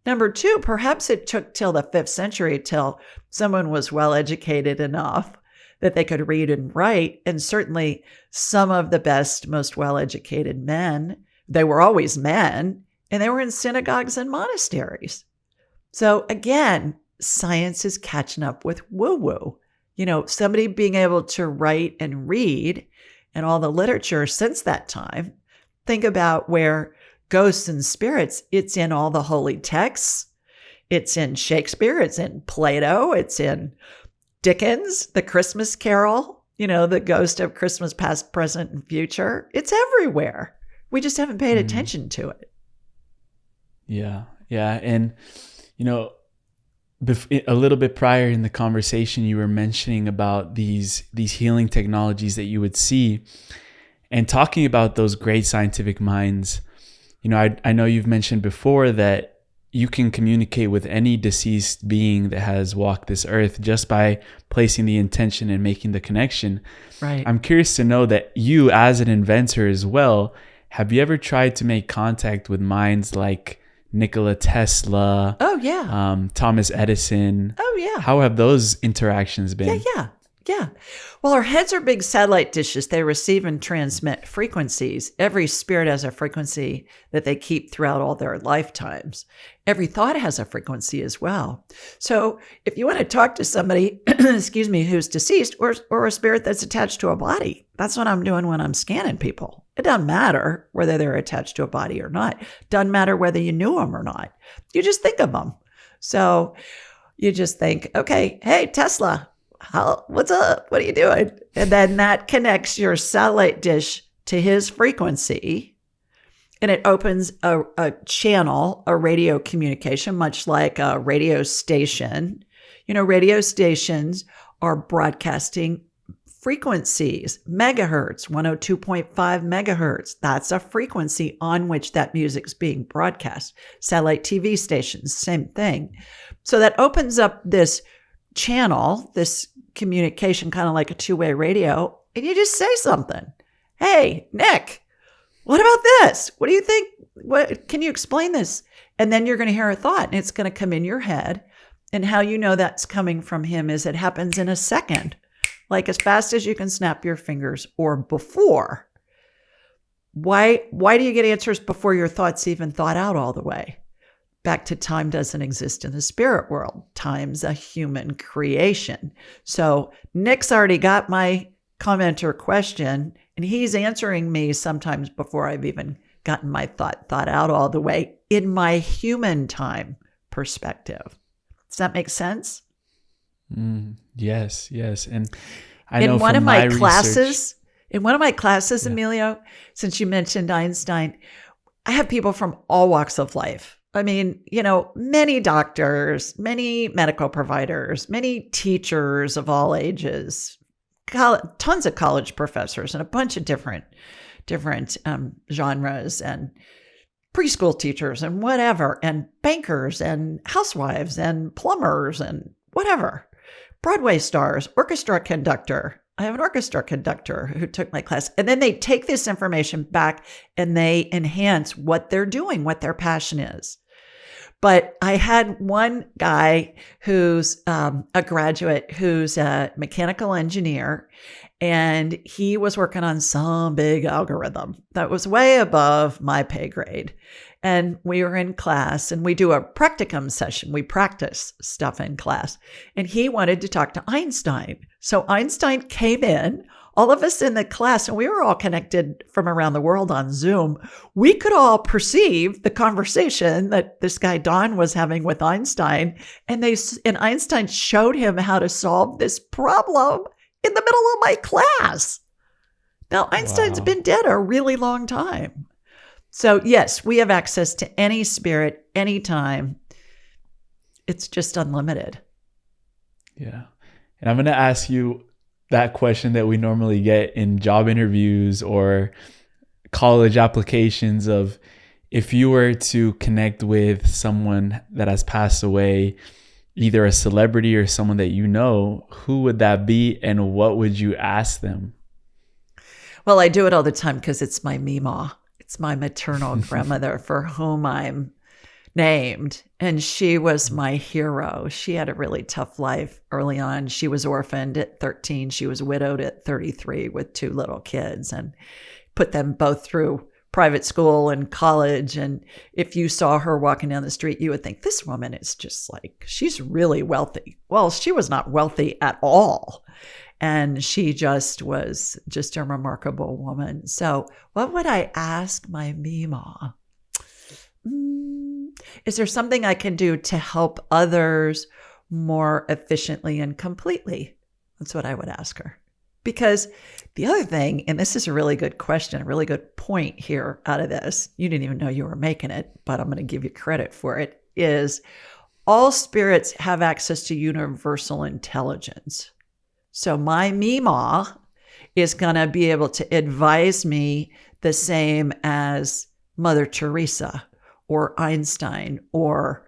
Number two, perhaps it took till the 5th century till someone was well-educated enough that they could read and write. And certainly some of the best, most well-educated men, they were always men, and they were in synagogues and monasteries. So again, science is catching up with woo-woo. Somebody being able to write and read and all the literature since that time. Think about where ghosts and spirits, it's in all the holy texts. It's in Shakespeare. It's in Plato. It's in Dickens, The Christmas Carol, the ghost of Christmas past, present, and future. It's everywhere. We just haven't paid attention to it. Yeah. Yeah. And, a little bit prior in the conversation, you were mentioning about these healing technologies that you would see, and talking about those great scientific minds. I know you've mentioned before that you can communicate with any deceased being that has walked this earth just by placing the intention and making the connection. Right. I'm curious to know that you, as an inventor as well, have you ever tried to make contact with minds like Nikola Tesla? Oh, yeah. Thomas Edison? Oh, yeah. How have those interactions been? Yeah. Well, our heads are big satellite dishes. They receive and transmit frequencies. Every spirit has a frequency that they keep throughout all their lifetimes. Every thought has a frequency as well. So if you want to talk to somebody, who's deceased or a spirit that's attached to a body, that's what I'm doing when I'm scanning people. It doesn't matter whether they're attached to a body or not. Doesn't matter whether you knew them or not. You just think of them. So you just think, okay, hey, Tesla, what's up? What are you doing? And then that connects your satellite dish to his frequency, and it opens a channel, a radio communication, much like a radio station. Radio stations are broadcasting frequencies, megahertz, 102.5 megahertz. That's a frequency on which that music's being broadcast. Satellite TV stations, same thing. So that opens up this channel, this communication, kind of like a two-way radio, and you just say something. Hey, Nick, what about this? What do you think? What can you explain this? And then you're going to hear a thought, and it's going to come in your head. And how you know that's coming from him is it happens in a second, like as fast as you can snap your fingers or before. Why do you get answers before your thoughts even thought out all the way? Back to time doesn't exist in the spirit world. Time's a human creation. So Nick's already got my comment or question, and he's answering me sometimes before I've even gotten my thought out all the way in my human time perspective. Does that make sense? Yes, yes. And I In know one from of my my research. classes, Yeah. Emilio, since you mentioned Einstein, I have people from all walks of life. I mean, many doctors, many medical providers, many teachers of all ages, tons of college professors, and a bunch of different genres, and preschool teachers, and whatever, and bankers, and housewives, and plumbers, and whatever. Broadway stars, orchestra conductor. I have an orchestra conductor who took my class. And then they take this information back and they enhance what they're doing, what their passion is. But I had one guy who's a graduate, who's a mechanical engineer, and he was working on some big algorithm that was way above my pay grade. And we were in class and we do a practicum session. We practice stuff in class. And he wanted to talk to Einstein. So Einstein came in, all of us in the class, and we were all connected from around the world on Zoom. We could all perceive the conversation that this guy Don was having with Einstein. And Einstein showed him how to solve this problem in the middle of my class. Now, Einstein's Wow. been dead a really long time. So yes, we have access to any spirit, anytime. It's just unlimited. Yeah. And I'm going to ask you that question that we normally get in job interviews or college applications of, if you were to connect with someone that has passed away, either a celebrity or someone that you know, who would that be and what would you ask them? Well, I do it all the time because it's my Meemaw. It's my maternal grandmother for whom I'm named. And she was my hero. She had a really tough life early on. She was orphaned at 13. She was widowed at 33 with 2 little kids, and put them both through private school and college. And if you saw her walking down the street, you would think, this woman is just like, she's really wealthy. Well, she was not wealthy at all. And she just was just a remarkable woman. So what would I ask my Meemaw? Is there something I can do to help others more efficiently and completely? That's what I would ask her. Because the other thing, and this is a really good question, a really good point here out of this, you didn't even know you were making it, but I'm going to give you credit for it, is all spirits have access to universal intelligence. So my Meemaw is going to be able to advise me the same as Mother Teresa or Einstein or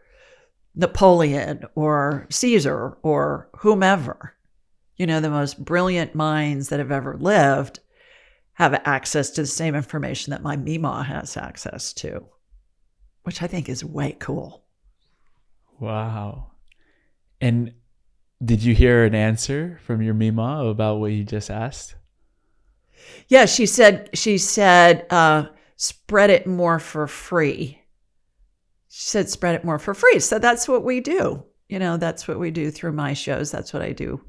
Napoleon or Caesar or whomever. The most brilliant minds that have ever lived have access to the same information that my Meemaw has access to, which I think is way cool. Wow. And did you hear an answer from your Meemaw about what you just asked? Yeah, she said, spread it more for free. She said, spread it more for free. So that's what we do. That's what we do through my shows. That's what I do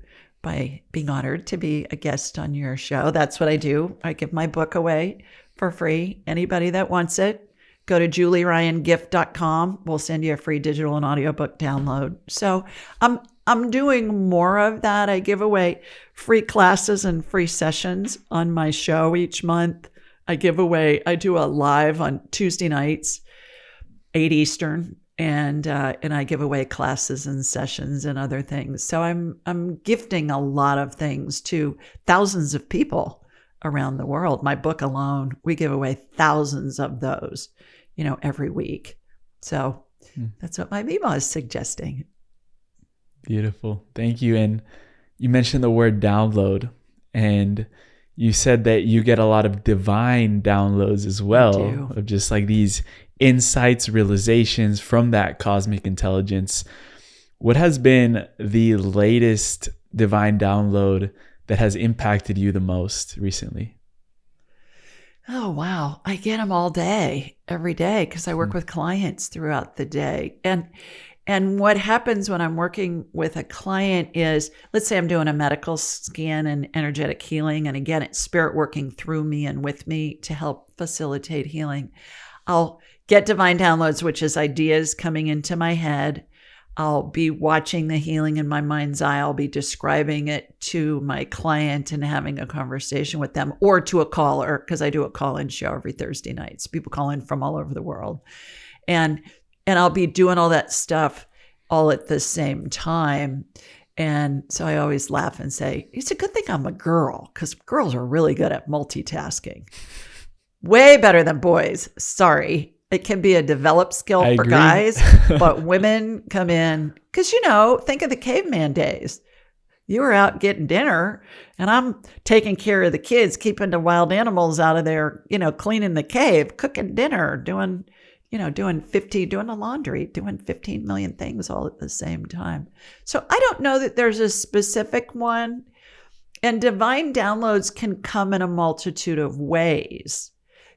by being honored to be a guest on your show. That's what I do. I give my book away for free. Anybody that wants it, go to julieryangift.com. We'll send you a free digital and audiobook download. So I'm doing more of that. I give away free classes and free sessions on my show each month. I do a live on Tuesday nights, 8 Eastern, and I give away classes and sessions and other things. So I'm gifting a lot of things to thousands of people around the world. My book alone, we give away thousands of those, every week. So that's what my Meemaw is suggesting. Beautiful. Thank you. And you mentioned the word download, and you said that you get a lot of divine downloads as well, of just like these insights, realizations from that cosmic intelligence. What has been the latest divine download that has impacted you the most recently? Oh, wow. I get them all day, every day, because I work with clients throughout the day. And what happens when I'm working with a client is, let's say I'm doing a medical scan and energetic healing. And again, it's spirit working through me and with me to help facilitate healing. I'll get divine downloads, which is ideas coming into my head. I'll be watching the healing in my mind's eye. I'll be describing it to my client and having a conversation with them, or to a caller, because I do a call-in show every Thursday nights. People call in from all over the world. And I'll be doing all that stuff all at the same time. And so I always laugh and say, it's a good thing I'm a girl, because girls are really good at multitasking. Way better than boys. Sorry. It can be a developed skill for guys, but women come in, because, think of the caveman days. You were out getting dinner, and I'm taking care of the kids, keeping the wild animals out of there, cleaning the cave, cooking dinner, doing the laundry, doing 15 million things all at the same time. So I don't know that there's a specific one. And divine downloads can come in a multitude of ways.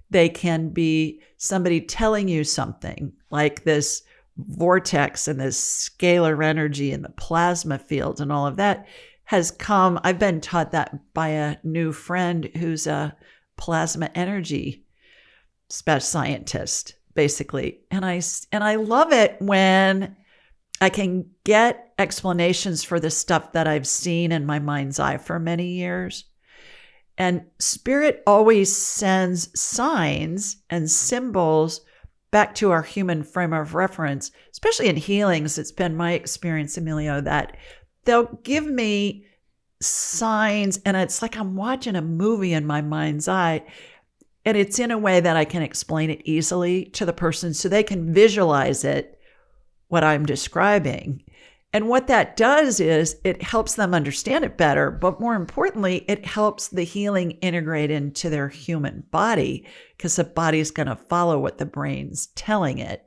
They can be somebody telling you something, like this vortex and this scalar energy and the plasma field and all of that has come. I've been taught that by a new friend who's a plasma energy scientist, basically. And I love it when I can get explanations for the stuff that I've seen in my mind's eye for many years. And spirit always sends signs and symbols back to our human frame of reference, especially in healings. It's been my experience, Emilio, that they'll give me signs, and it's like I'm watching a movie in my mind's eye, and it's in a way that I can explain it easily to the person so they can visualize it, what I'm describing. And what that does is it helps them understand it better, but more importantly, it helps the healing integrate into their human body, because the body's going to follow what the brain's telling it.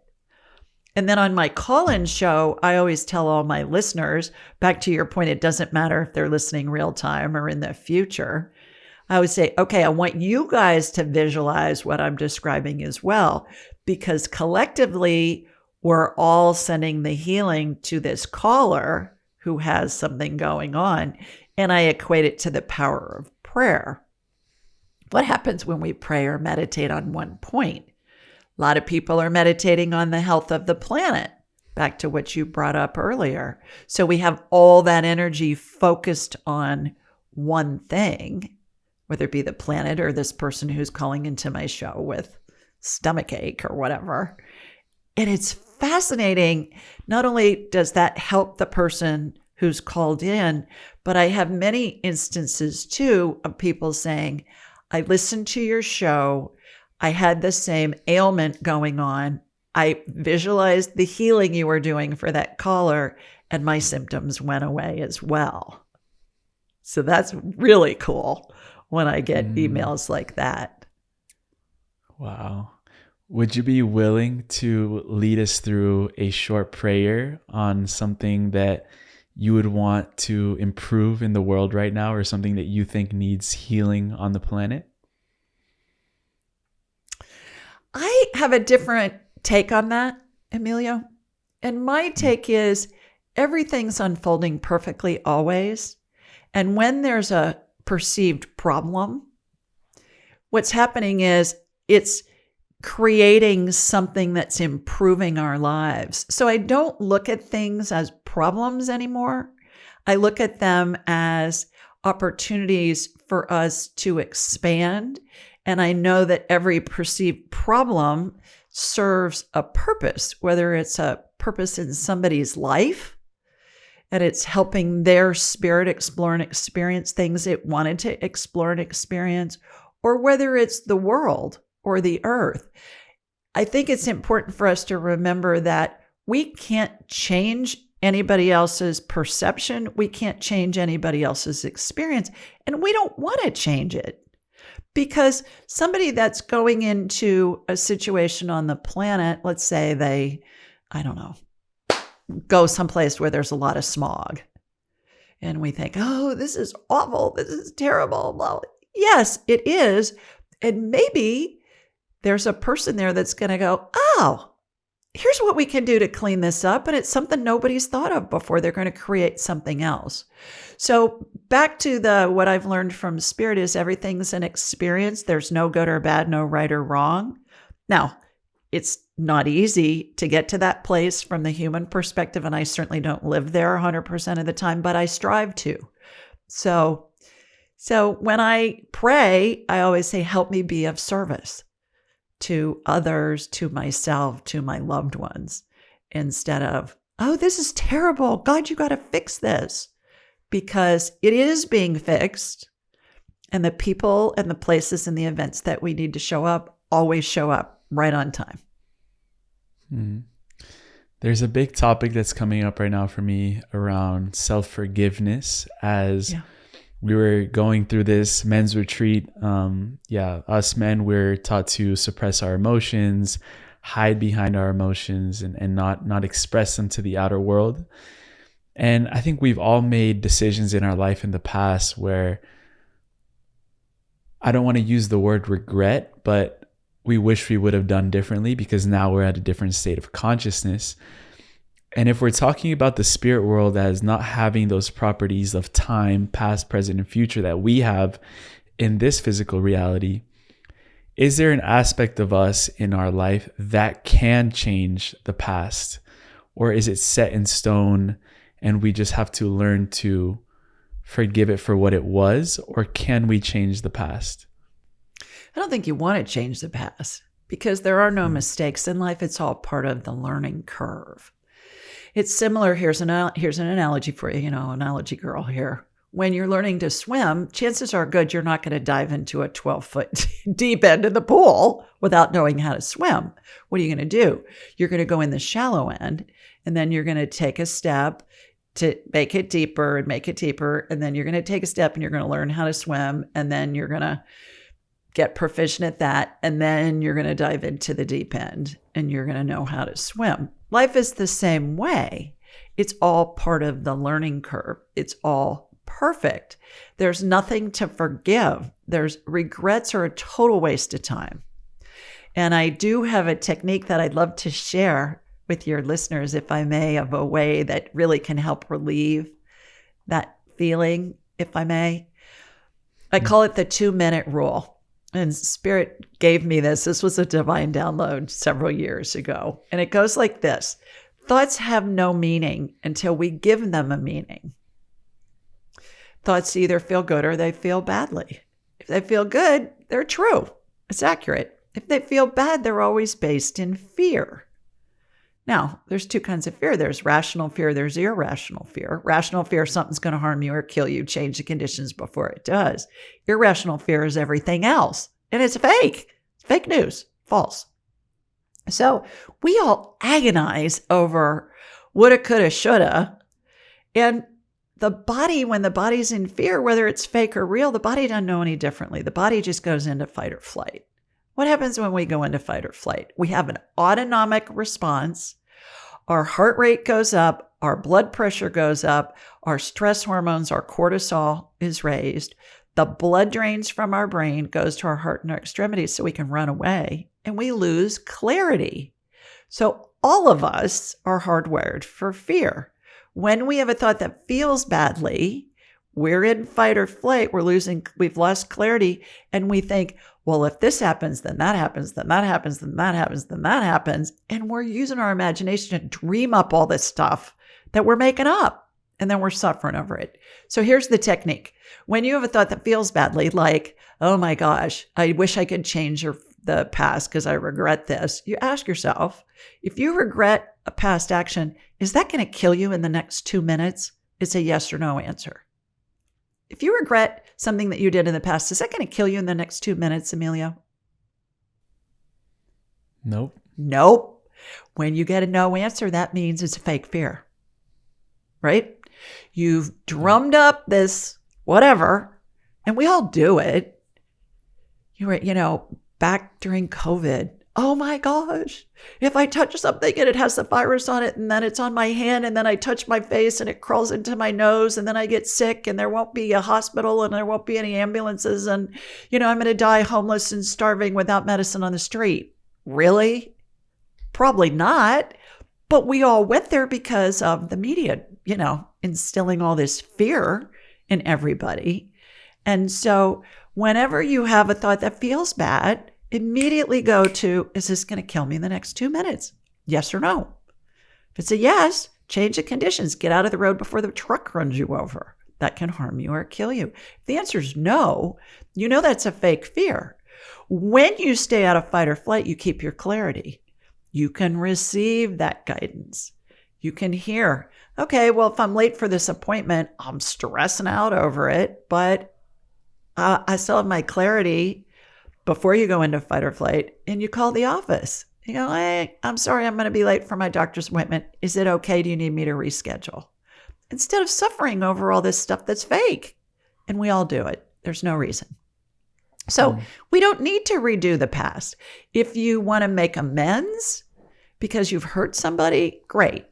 And then on my call-in show, I always tell all my listeners, back to your point, it doesn't matter if they're listening real time or in the future. I would say, okay, I want you guys to visualize what I'm describing as well, because collectively, we're all sending the healing to this caller who has something going on. And I equate it to the power of prayer. What happens when we pray or meditate on one point? A lot of people are meditating on the health of the planet, back to what you brought up earlier. So we have all that energy focused on one thing, whether it be the planet or this person who's calling into my show with stomachache or whatever. And it's fascinating. Not only does that help the person who's called in, but I have many instances too of people saying, I listened to your show. I had the same ailment going on. I visualized the healing you were doing for that caller, and my symptoms went away as well. So that's really cool when I get emails like that. Wow. Would you be willing to lead us through a short prayer on something that you would want to improve in the world right now, or something that you think needs healing on the planet? I have a different take on that, Emilio. And my take is everything's unfolding perfectly always. And when there's a perceived problem, what's happening is it's creating something that's improving our lives. So I don't look at things as problems anymore. I look at them as opportunities for us to expand. And I know that every perceived problem serves a purpose, whether it's a purpose in somebody's life and it's helping their spirit explore and experience things it wanted to explore and experience, or whether it's the world or the earth. I think it's important for us to remember that we can't change anybody else's perception. We can't change anybody else's experience, and we don't want to change it. Because somebody that's going into a situation on the planet, let's say they, go someplace where there's a lot of smog. And we think, oh, this is awful. This is terrible. Well, yes, it is. And maybe there's a person there that's going to go, oh, here's what we can do to clean this up. And it's something nobody's thought of before. They're going to create something else. So back to what I've learned from Spirit is everything's an experience. There's no good or bad, no right or wrong. Now, it's not easy to get to that place from the human perspective. And I certainly don't live there 100% of the time, but I strive to. So when I pray, I always say, help me be of service to others, to myself, to my loved ones, instead of, oh, this is terrible. God, you got to fix this, because it is being fixed. And the people and the places and the events that we need to show up always show up right on time. There's a big topic that's coming up right now for me around self-forgiveness as we were going through this men's retreat. Us men, we're taught to suppress our emotions, hide behind our emotions, and not express them to the outer world. And I think we've all made decisions in our life in the past where, I don't want to use the word regret, but we wish we would have done differently because now we're at a different state of consciousness. And if we're talking about the spirit world as not having those properties of time, past, present, and future that we have in this physical reality, is there an aspect of us in our life that can change the past? Or is it set in stone and we just have to learn to forgive it for what it was? Or can we change the past? I don't think you want to change the past because there are no mistakes in life. It's all part of the learning curve. It's similar. Here's an analogy for you, analogy girl here. When you're learning to swim, chances are good you're not going to dive into a 12-foot deep end of the pool without knowing how to swim. What are you going to do? You're going to go in the shallow end, and then you're going to take a step to make it deeper and make it deeper. And then you're going to take a step and you're going to learn how to swim. And then you're going to get proficient at that. And then you're going to dive into the deep end and you're going to know how to swim. Life is the same way. It's all part of the learning curve. It's all perfect. There's nothing to forgive. Regrets are a total waste of time. And I do have a technique that I'd love to share with your listeners, if I may, of a way that really can help relieve that feeling, if I may. I call it the 2-minute rule. And Spirit gave me this. This was a divine download several years ago. And it goes like this. Thoughts have no meaning until we give them a meaning. Thoughts either feel good or they feel badly. If they feel good, they're true. It's accurate. If they feel bad, they're always based in fear. Now, there's two kinds of fear. There's rational fear. There's irrational fear. Rational fear, something's going to harm you or kill you, change the conditions before it does. Irrational fear is everything else. And it's fake. It's fake news. False. So we all agonize over woulda, coulda, shoulda. And the body, when the body's in fear, whether it's fake or real, the body doesn't know any differently. The body just goes into fight or flight. What happens when we go into fight or flight? We have an autonomic response. Our heart rate goes up. Our blood pressure goes up. Our stress hormones, our cortisol is raised. The blood drains from our brain, goes to our heart and our extremities so we can run away, and we lose clarity. So all of us are hardwired for fear. When we have a thought that feels badly, we're in fight or flight, we've lost clarity, and we think, well, if this happens, then that happens, then that happens, then that happens, then that happens. And we're using our imagination to dream up all this stuff that we're making up, and then we're suffering over it. So here's the technique. When you have a thought that feels badly, like, oh my gosh, I wish I could change the past because I regret this, you ask yourself, if you regret a past action, is that going to kill you in the next 2 minutes? It's a yes or no answer. If you regret something that you did in the past, is that going to kill you in the next 2 minutes, Emilio? Nope. When you get a no answer, that means it's a fake fear, right? You've drummed up this whatever, and we all do it. You were, back during COVID. Oh my gosh, if I touch something and it has the virus on it and then it's on my hand and then I touch my face and it crawls into my nose and then I get sick and there won't be a hospital and there won't be any ambulances and, I'm going to die homeless and starving without medicine on the street. Really? Probably not. But we all went there because of the media, instilling all this fear in everybody. And so whenever you have a thought that feels bad, immediately go to, is this going to kill me in the next 2 minutes? Yes or no? If it's a yes, change the conditions. Get out of the road before the truck runs you over. That can harm you or kill you. If the answer is no, you know that's a fake fear. When you stay out of fight or flight, you keep your clarity. You can receive that guidance. You can hear, okay, well, if I'm late for this appointment, I'm stressing out over it, but I still have my clarity before you go into fight or flight, and you call the office. You go, hey, I'm sorry, I'm going to be late for my doctor's appointment. Is it okay? Do you need me to reschedule? Instead of suffering over all this stuff that's fake. And we all do it. There's no reason. So we don't need to redo the past. If you want to make amends because you've hurt somebody, great.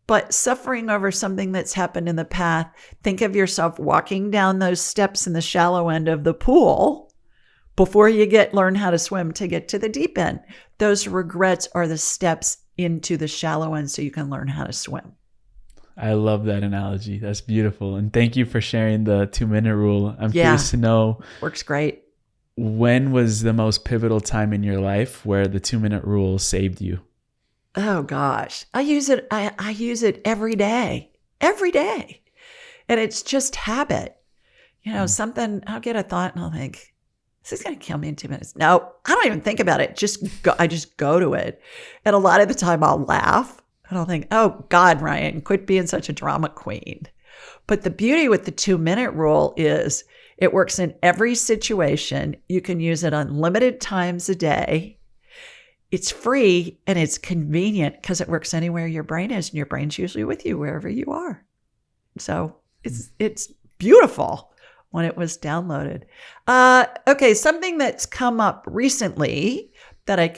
But suffering over something that's happened in the past, think of yourself walking down those steps in the shallow end of the pool before you learn how to swim to get to the deep end. Those regrets are the steps into the shallow end so you can learn how to swim. I love that analogy. That's beautiful. And thank you for sharing the 2-minute rule. I'm curious to know. Works great. When was the most pivotal time in your life where the 2-minute rule saved you? Oh gosh. I use it. I use it every day, And it's just habit. Something, I'll get a thought and I'll think, is this going to kill me in 2 minutes? No, I don't even think about it. I just go to it. And a lot of the time I'll laugh and I'll think, oh God, Ryan, quit being such a drama queen. But the beauty with the 2-minute rule is it works in every situation. You can use it unlimited times a day. It's free and it's convenient because it works anywhere your brain is, and your brain's usually with you wherever you are. So it's beautiful when it was downloaded. Okay, something that's come up recently that I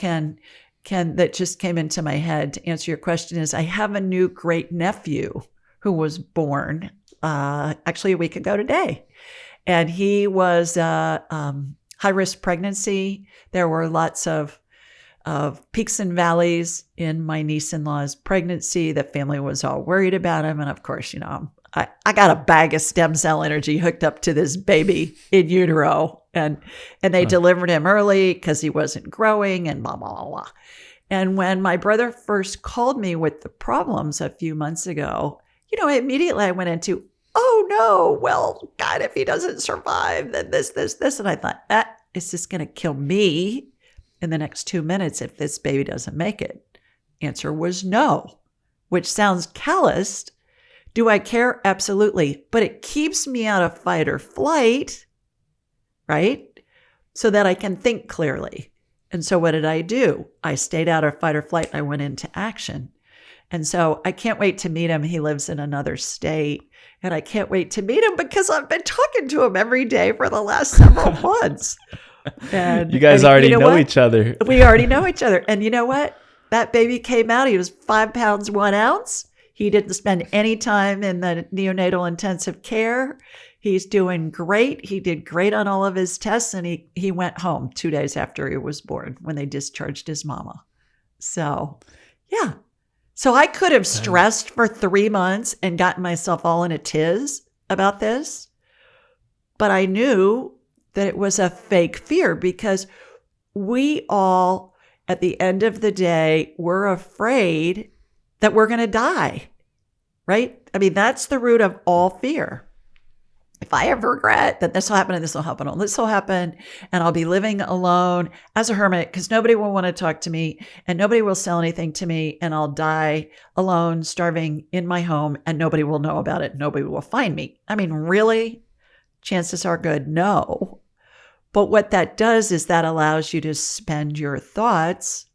that just came into my head to answer your question is I have a new great nephew who was born actually a week ago today. And he was high-risk pregnancy. There were lots of peaks and valleys in my niece-in-law's pregnancy. The family was all worried about him. And of course, I got a bag of stem cell energy hooked up to this baby in utero. And they delivered him early because he wasn't growing and blah, blah, blah, blah. And when my brother first called me with the problems a few months ago, immediately I went into, oh no, well, God, if he doesn't survive, then this. And I thought, is this going to kill me in the next 2 minutes if this baby doesn't make it? Answer was no, which sounds calloused. Do I care? Absolutely. But it keeps me out of fight or flight, right? So that I can think clearly. And so what did I do? I stayed out of fight or flight. I went into action. And so I can't wait to meet him. He lives in another state. And I can't wait to meet him because I've been talking to him every day for the last several months. And you guys already know each other. We already know each other. And you know what? That baby came out. He was 5 pounds, 1 ounce. He didn't spend any time in the neonatal intensive care. He's doing great. He did great on all of his tests. And he went home 2 days after he was born when they discharged his mama. So, yeah. So I could have stressed for 3 months and gotten myself all in a tiz about this. But I knew that it was a fake fear because we all, at the end of the day, were afraid that we're going to die, right? I mean, that's the root of all fear. If I have regret that this will happen and this will happen and this will happen, and I'll be living alone as a hermit because nobody will want to talk to me and nobody will sell anything to me, and I'll die alone, starving in my home, and nobody will know about it. Nobody will find me. I mean, really? Chances are good, no. But what that does is that allows you to spend your thoughts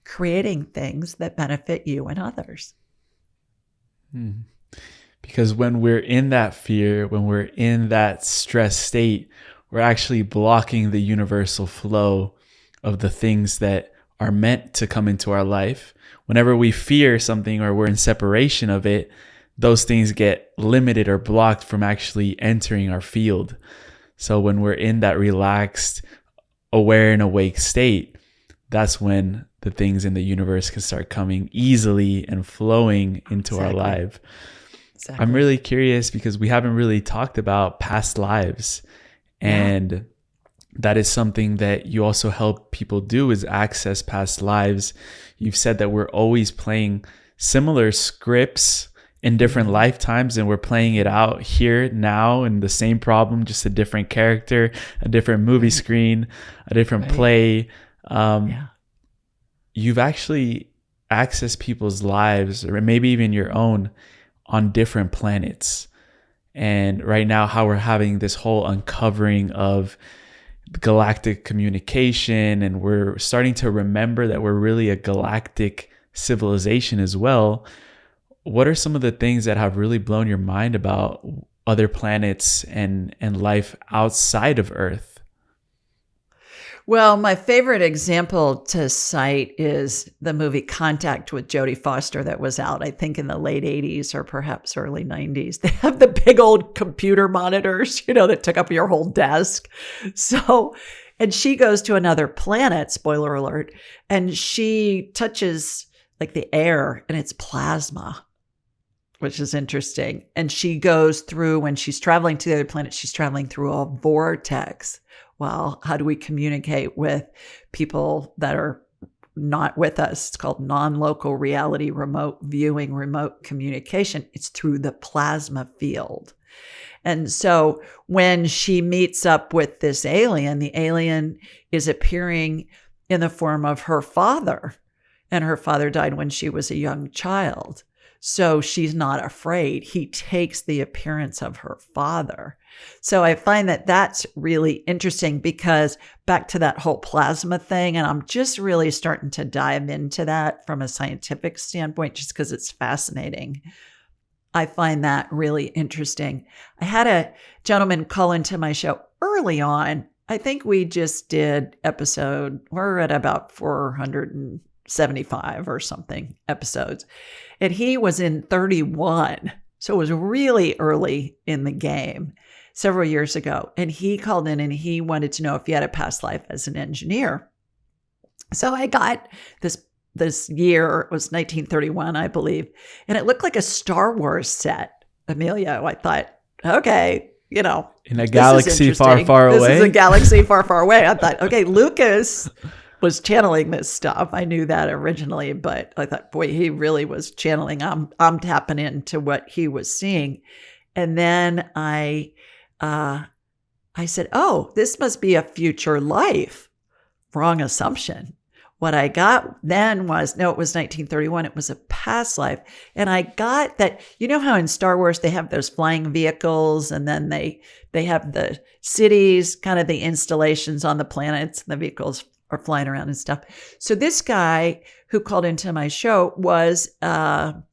creating things that benefit you and others. Because when we're in that fear, when we're in that stress state, we're actually blocking the universal flow of the things that are meant to come into our life. Whenever we fear something or we're in separation of it, those things get limited or blocked from actually entering our field. So when we're in that relaxed, aware and awake state, that's when the things in the universe can start coming easily and flowing into our life. Exactly. I'm really curious because we haven't really talked about past lives. And that is something that you also help people do, is access past lives. You've said that we're always playing similar scripts in different lifetimes, and we're playing it out here now in the same problem, just a different character, a different movie screen, a different play. You've actually accessed people's lives, or maybe even your own, on different planets. And right now, how we're having this whole uncovering of galactic communication, and we're starting to remember that we're really a galactic civilization as well. What are some of the things that have really blown your mind about other planets and life outside of Earth? Well, my favorite example to cite is the movie Contact with Jodie Foster that was out, I think, in the late 80s or perhaps early 90s. They have the big old computer monitors, that took up your whole desk. So, and she goes to another planet, spoiler alert, and she touches like the air and it's plasma, which is interesting. And she goes through, when she's traveling to the other planet, she's traveling through a vortex. Well, how do we communicate with people that are not with us? It's called non-local reality remote viewing, remote communication. It's through the plasma field. And so when she meets up with this alien, the alien is appearing in the form of her father. And her father died when she was a young child. So she's not afraid. He takes the appearance of her father. So I find that that's really interesting, because back to that whole plasma thing, and I'm just really starting to dive into that from a scientific standpoint, just because it's fascinating. I find that really interesting. I had a gentleman call into my show early on. I think we just did we're at about 475 or something episodes. And he was in 31. So it was really early in the game, several years ago. And he called in and he wanted to know if he had a past life as an engineer. So I got this year, it was 1931, I believe. And it looked like a Star Wars set, Emilio. I thought, okay, in a galaxy far, far away. This is a galaxy far, far away. I thought, okay, Lucas was channeling this stuff. I knew that originally, but I thought, boy, he really was channeling. I'm tapping into what he was seeing. And then I said, oh, this must be a future life. Wrong assumption. What I got then was, no, it was 1931. It was a past life. And I got that, how in Star Wars, they have those flying vehicles, and then they have the cities, kind of the installations on the planets, and the vehicles are flying around and stuff. So this guy who called into my show was an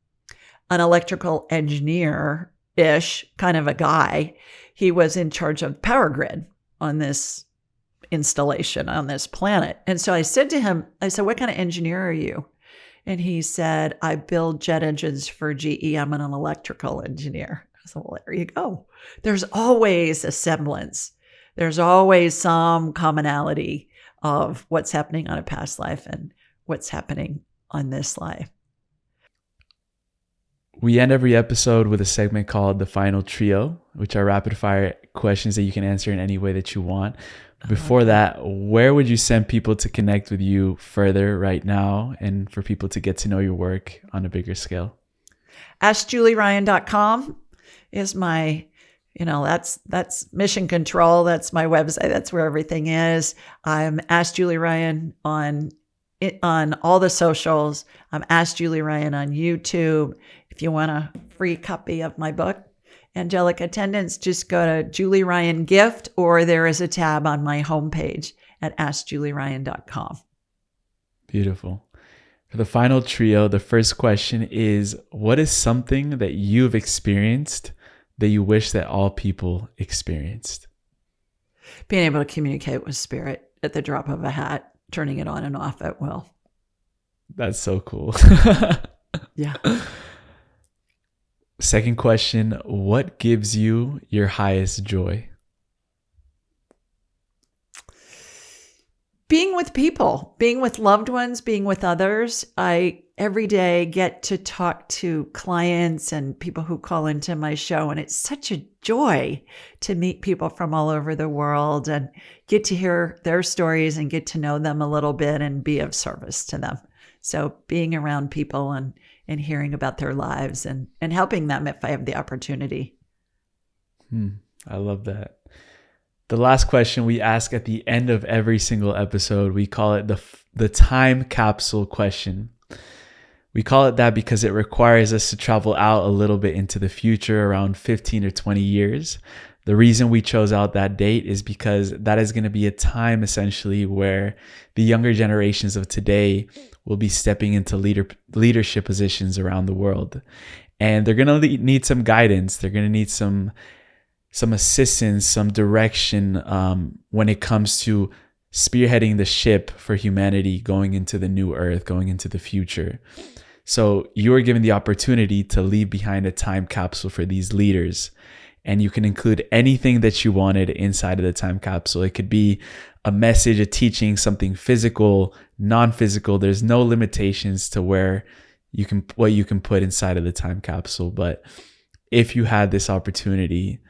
electrical engineer-ish kind of a guy. He was in charge of power grid on this installation on this planet. And so I said to him, what kind of engineer are you? And he said, I build jet engines for GE. I'm an electrical engineer. I said, well, there you go. There's always a semblance. There's always some commonality of what's happening on a past life and what's happening on this life. We end every episode with a segment called The Final Trio, which are rapid fire questions that you can answer in any way that you want. Before that, where would you send people to connect with you further right now, and for people to get to know your work on a bigger scale? AskJulieRyan.com is my, that's Mission Control. That's my website. That's where everything is. I'm Ask Julie Ryan on all the socials. I'm Ask Julie Ryan on YouTube. If you want a free copy of my book, Angelic Attendants, just go to Julie Ryan Gift, or there is a tab on my homepage at AskJulieRyan.com. Beautiful. For the final trio, the first question is, what is something that you've experienced that you wish that all people experienced? Being able to communicate with spirit at the drop of a hat, turning it on and off at will. That's so cool. Yeah. Second question, what gives you your highest joy? Being with people, being with loved ones, being with others. I every day get to talk to clients and people who call into my show, and it's such a joy to meet people from all over the world and get to hear their stories and get to know them a little bit and be of service to them. So being around people and hearing about their lives and helping them if I have the opportunity. I love that. The last question we ask at the end of every single episode, we call it the time capsule question. We call it that because it requires us to travel out a little bit into the future, around 15 or 20 years. The reason we chose out that date is because that is going to be a time essentially where the younger generations of today will be stepping into leadership positions around the world. And they're going to need some guidance. They're going to need some assistance, some direction when it comes to spearheading the ship for humanity going into the new earth, going into the future. So you are given the opportunity to leave behind a time capsule for these leaders. And you can include anything that you wanted inside of the time capsule. It could be a message, a teaching, something physical, non-physical. There's no limitations to what you can put inside of the time capsule. But if you had this opportunity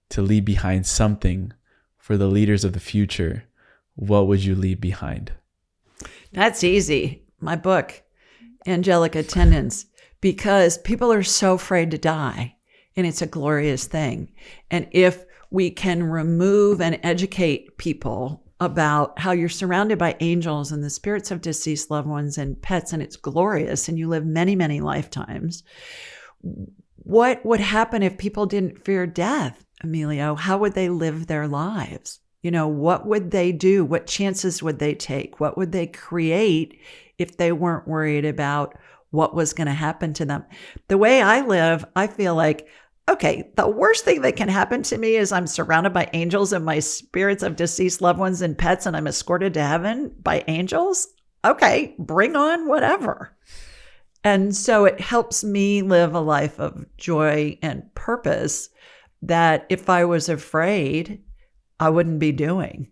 to leave behind something for the leaders of the future, what would you leave behind? That's easy. My book, Angelic Attendants, because people are so afraid to die, and it's a glorious thing. And if we can remove and educate people about how you're surrounded by angels and the spirits of deceased loved ones and pets, and it's glorious, and you live many, many lifetimes, what would happen if people didn't fear death, Emilio? How would they live their lives? What would they do? What chances would they take? What would they create if they weren't worried about what was going to happen to them? The way I live, I feel like, okay, the worst thing that can happen to me is I'm surrounded by angels and my spirits of deceased loved ones and pets, and I'm escorted to heaven by angels. Okay, bring on whatever. And so it helps me live a life of joy and purpose that if I was afraid, I wouldn't be doing.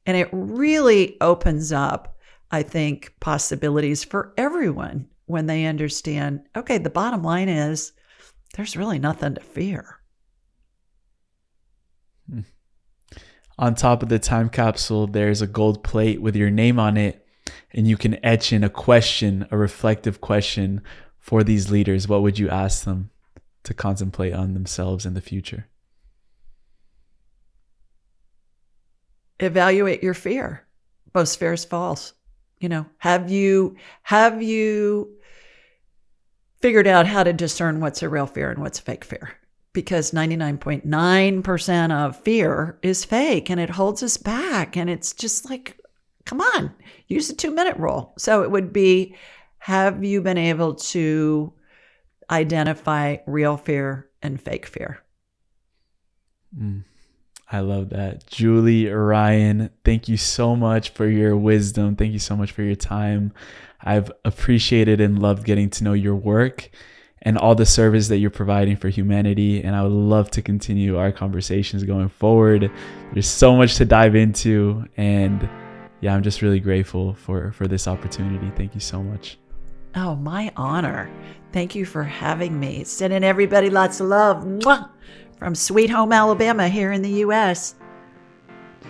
And it really opens up, I think, possibilities for everyone when they understand, okay, the bottom line is there's really nothing to fear. On top of the time capsule, there's a gold plate with your name on it, and you can etch in a question, a reflective question for these leaders. What would you ask them to contemplate on themselves in the future? Evaluate your fear. Most fear is false. Have you figured out how to discern what's a real fear and what's fake fear? Because 99.9% of fear is fake and it holds us back. And it's just like, come on, use the 2-minute rule. So it would be, have you been able to identify real fear and fake fear? I love that. Julie, Ryan, thank you so much for your wisdom. Thank you so much for your time. I've appreciated and loved getting to know your work and all the service that you're providing for humanity. And I would love to continue our conversations going forward. There's so much to dive into. And yeah, I'm just really grateful for this opportunity. Thank you so much. Oh, my honor. Thank you for having me. Sending everybody lots of love. Mwah! From Sweet Home, Alabama, here in the U.S.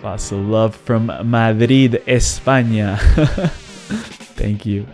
Lots of love from Madrid, España. Thank you.